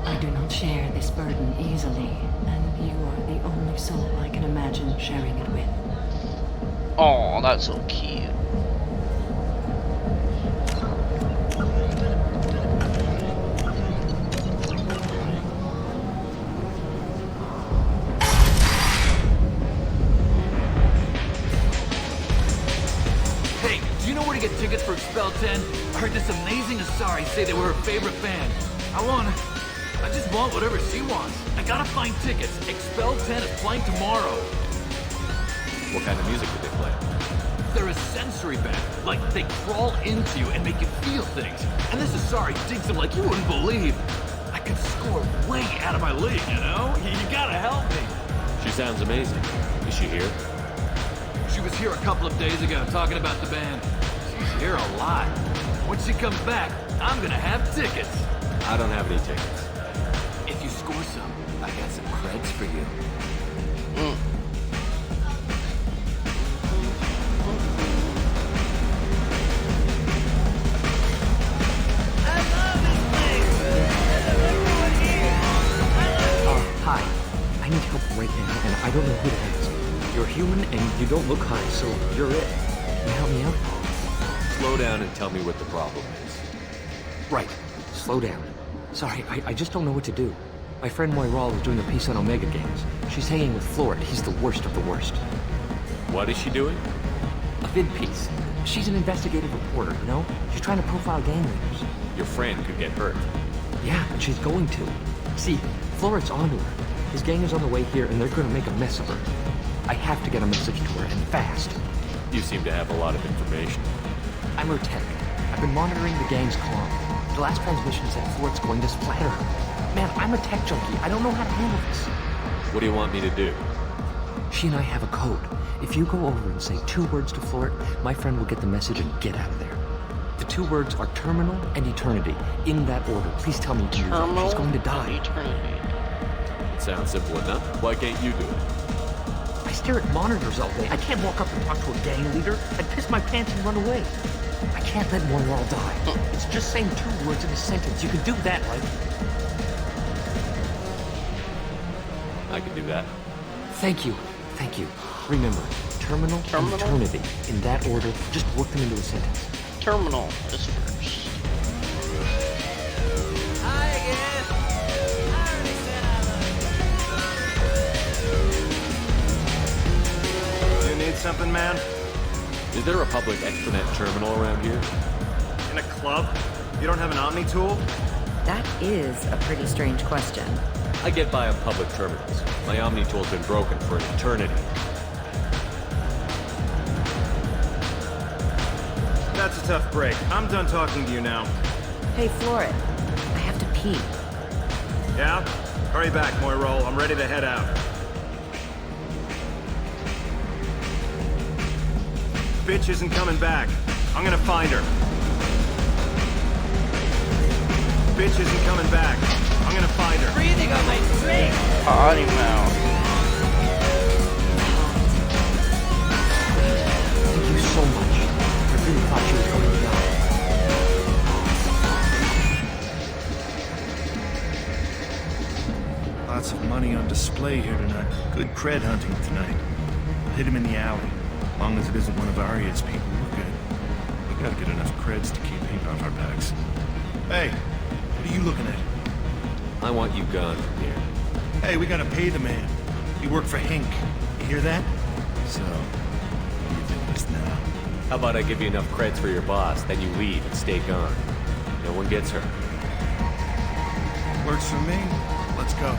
I do not share this burden easily, and you are the only soul I can imagine sharing it with. Oh, that's so cute. Get tickets for XB1. I heard this amazing Asari say they were her favorite band. I just want whatever she wants. I gotta find tickets. XB1 is playing tomorrow. What kind of music did they play? They're a sensory band. Like, they crawl into you and make you feel things. And this Asari digs them like you wouldn't believe. I could score way out of my league, you know? You gotta help me. She sounds amazing. Is she here? She was here a couple of days ago talking about the band. She's here a lot. When she comes back, I'm gonna have tickets. I don't have any tickets. If you score some, I got some creds for you. Hi. I need help right now, and I don't know who to ask. You're human, and you don't look high, so you're it. Can you help me out? Slow down and tell me what the problem is. Right. Slow down. Sorry, I just don't know what to do. My friend Moiral is doing a piece on Omega Games. She's hanging with Florid. He's the worst of the worst. What is she doing? A vid piece. She's an investigative reporter, you know? She's trying to profile gang leaders. Your friend could get hurt. Yeah, and she's going to. See, Florid's onto her. His gang is on the way here, and they're going to make a mess of her. I have to get a message to her, and fast. You seem to have a lot of information. I'm her tech. I've been monitoring the gang's comm. The last transmission said Florid's going to splatter her. Man, I'm a tech junkie. I don't know how to handle this. What do you want me to do? She and I have a code. If you go over and say 2 words to Florid, my friend will get the message and get out of there. The 2 words are terminal and eternity. In that order. Please tell me you can do that. She's going to die. Eternity. It sounds simple enough. Why can't you do it? I stare at monitors all day. I can't walk up and talk to a gang leader. I'd piss my pants and run away. I can't let Moiral die. It's just saying 2 words in a sentence. You can do that, right? I can do that. Thank you. Thank you. Remember, terminal and eternity. In that order, just work them into a sentence. Terminal is first. Hi again. I already said I love you. You need something, man? Is there a public extranet terminal around here? In a club? You don't have an Omni tool? That is a pretty strange question. I get by on public terminals. My Omni tool's been broken for an eternity. That's a tough break. I'm done talking to you now. Hey, Florid. I have to pee. Yeah? Hurry back, Moiral. I'm ready to head out. Bitch isn't coming back. I'm gonna find her. Bitch isn't coming back. I'm gonna find her. Breathing on my drink. Potty mouth. Thank you so much. I really thought she was going to die. Lots of money on display here tonight. Good cred hunting tonight. We'll hit him in the alley. As long as it isn't one of Arya's people, we're good. We gotta get enough creds to keep paint off our backs. Hey, what are you looking at? I want you gone from here. Hey, we gotta pay the man. We work for Hink. You hear that? So, what do you think of us now? How about I give you enough creds for your boss, then you leave and stay gone. No one gets hurt. Works for me. Let's go.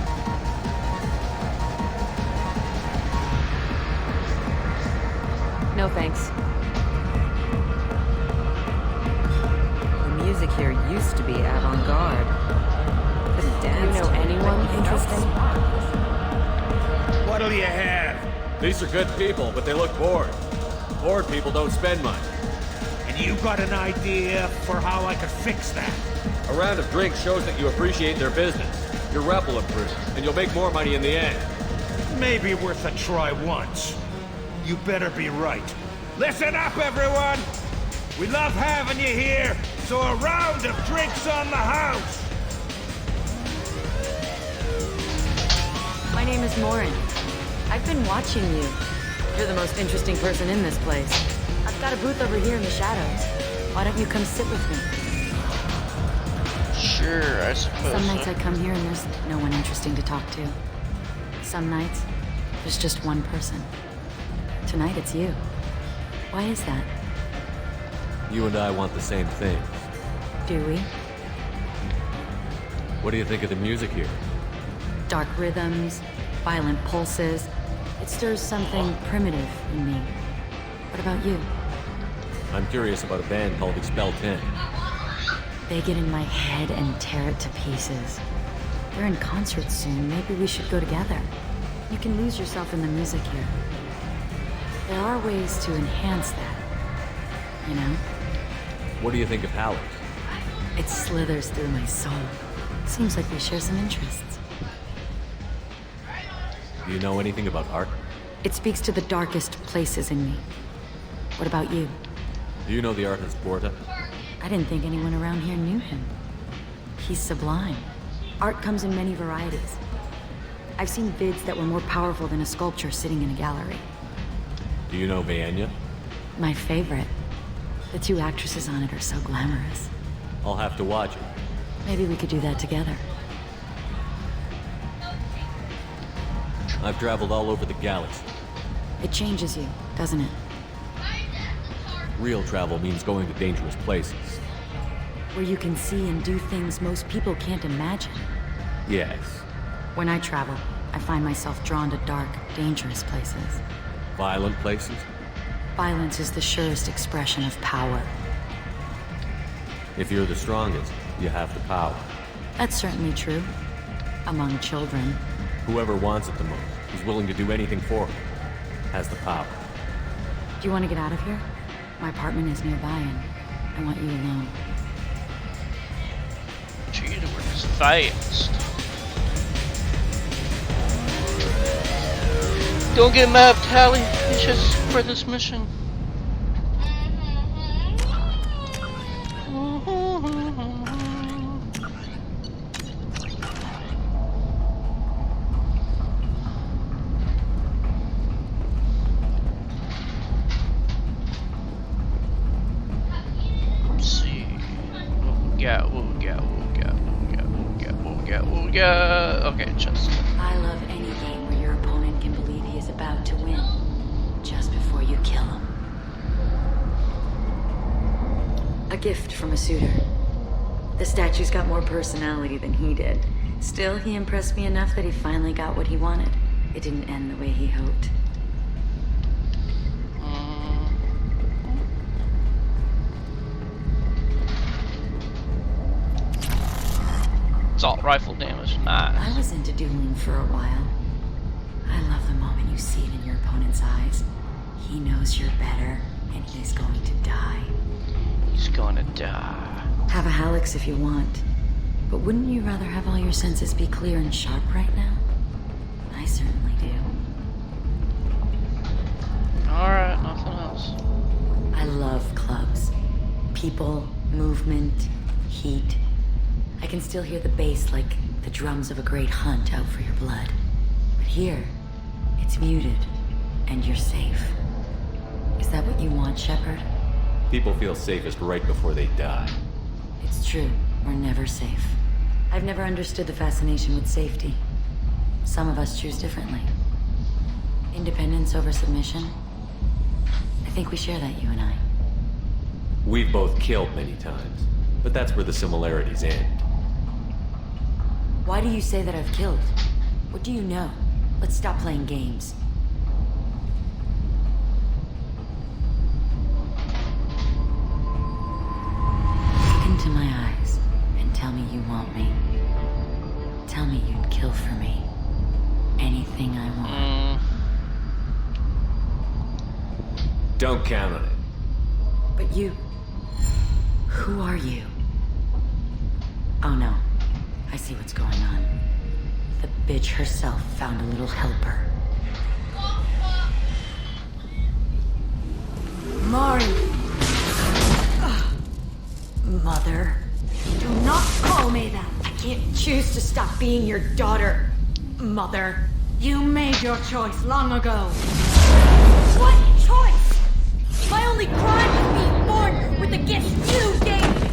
No thanks. The music here used to be avant-garde. Couldn't dance. You know anyone interesting? What'll you have? These are good people, but they look bored. Bored people don't spend much. And you got an idea for how I could fix that? A round of drinks shows that you appreciate their business. Your rep will improve, and you'll make more money in the end. Maybe worth a try once. You better be right. Listen up, everyone! We love having you here, so a round of drinks on the house! My name is Morin. I've been watching you. You're the most interesting person in this place. I've got a booth over here in the shadows. Why don't you come sit with me? Sure, I suppose. Some nights I come here and there's no one interesting to talk to. Some nights, there's just one person. Tonight it's you. Why is that? You and I want the same things. Do we? What do you think of the music here? Dark rhythms, violent pulses. It stirs something primitive in me. What about you? I'm curious about a band called XB1. They get in my head and tear it to pieces. They're in concert soon. Maybe we should go together. You can lose yourself in the music here. There are ways to enhance that, you know? What do you think of Alex? It slithers through my soul. Seems like we share some interests. Do you know anything about art? It speaks to the darkest places in me. What about you? Do you know the artist Borta? I didn't think anyone around here knew him. He's sublime. Art comes in many varieties. I've seen vids that were more powerful than a sculpture sitting in a gallery. Do you know Vaenya? My favorite. The two actresses on it are so glamorous. I'll have to watch it. Maybe we could do that together. I've traveled all over the galaxy. It changes you, doesn't it? Real travel means going to dangerous places. Where you can see and do things most people can't imagine. Yes. When I travel, I find myself drawn to dark, dangerous places. Violent places? Violence is the surest expression of power. If you're the strongest, you have the power. That's certainly true. Among children. Whoever wants it the most, who's willing to do anything for it, has the power. Do you want to get out of here? My apartment is nearby and I want you alone. Gee, the work is fast. Don't get mad, Tally. It's just for this mission. Okay, just. I love any game where your opponent can believe he is about to win, just before you kill him. A gift from a suitor. The statue's got more personality than he did. Still, he impressed me enough that he finally got what he wanted. It didn't end the way he hoped. Assault rifle damage, nice. I was into dueling for a while. I love the moment you see it in your opponent's eyes. He knows you're better, and he's going to die. He's gonna die. Have a Hallex if you want. But wouldn't you rather have all your senses be clear and sharp right now? I certainly do. Alright, nothing else. I love clubs. People, movement, heat. I can still hear the bass like the drums of a great hunt out for your blood. But here, it's muted, and you're safe. Is that what you want, Shepard? People feel safest right before they die. It's true. We're never safe. I've never understood the fascination with safety. Some of us choose differently. Independence over submission. I think we share that, you and I. We've both killed many times, but that's where the similarities end. Why do you say that I've killed? What do you know? Let's stop playing games. Look into my eyes and tell me you want me. Tell me you'd kill for me. Anything I want. Don't count on it. But you... Who are you? Oh no. I see what's going on. The bitch herself found a little helper. Mari! Mother. Do not call me that! I can't choose to stop being your daughter. Mother. You made your choice long ago. What choice? My only crime was being born with the gifts you gave me!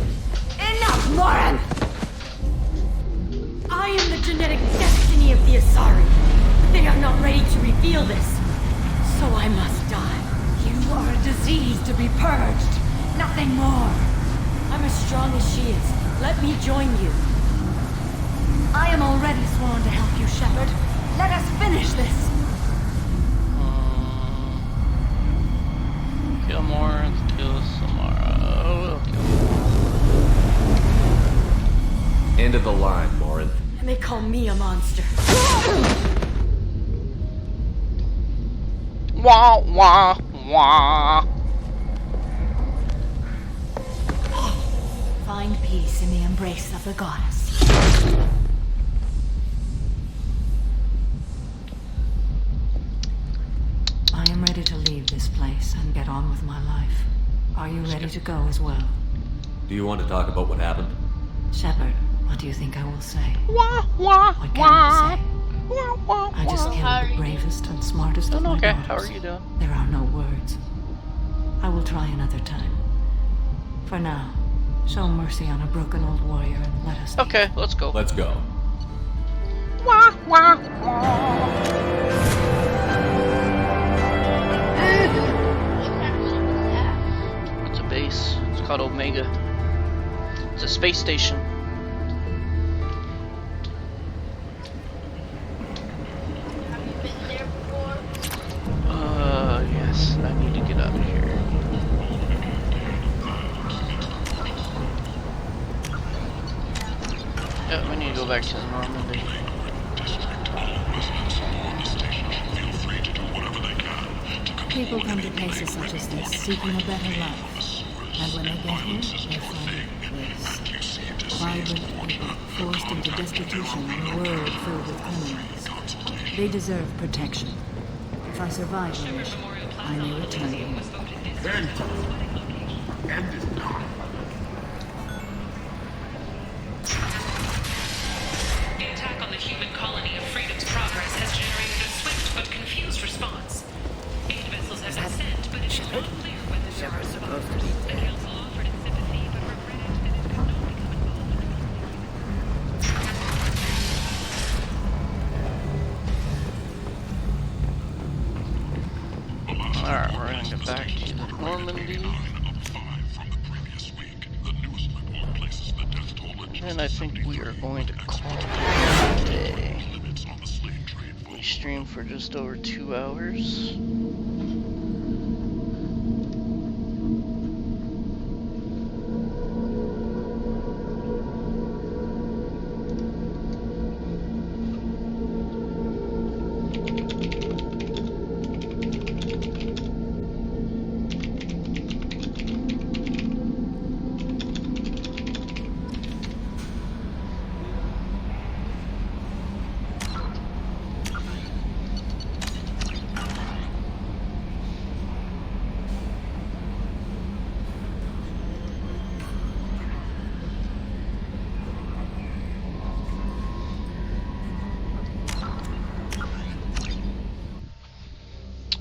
Enough, Moran! I am the genetic destiny of the Asari. They are not ready to reveal this. So I must die. You are a disease to be purged. Nothing more. I'm as strong as she is. Let me join you. I am already sworn to help you, Shepard. Let us finish this. Kill more, kill us. Tomorrow. End of the line, Morin. And they call me a monster. Wah, wah, wah. Find peace in the embrace of the goddess. I am ready to leave this place and get on with my life. Are you ready to go as well? Do you want to talk about what happened? Shepard, what do you think I will say? Wah, wah, What can wah. I say? Wah, wah, I just wah. killed the bravest and smartest of my Okay, daughters. how are you doing? There are no words. I will try another time. For now, show mercy on a broken old warrior and let us leave. Okay, let's go. Let's go. Wah, wah, wah. It's a base. It's called Omega. It's a space station. Yes, I need to get out of here. Yeah, we need to go back to the Normandy. People come to places such as this seeking a better life. And when they get here, they find this. Vibrant people forced into destitution in a world filled with criminals. They deserve protection. If I survive the mission, I may return here. End is not. The attack on the human colony of Freedom's Progress has generated a swift but confused response. 8 vessels have been sent, but it is not clear whether there are supposed to be. The Council offered its sympathy, but regretted that it could not become involved. Alright, we're gonna get back to the Normandy. And I think we are going to call it a day. We streamed for just over 2 hours.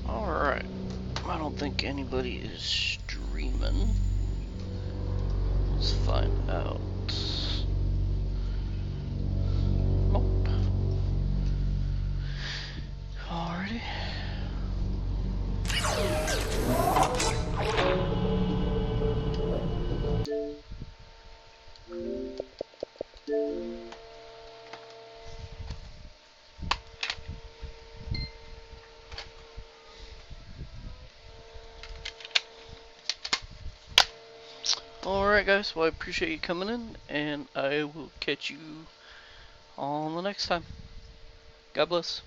Alright, I don't think anybody is streaming. Let's find out. Nope. Alrighty. Alright guys, well I appreciate you coming in, and I will catch you on the next time. God bless.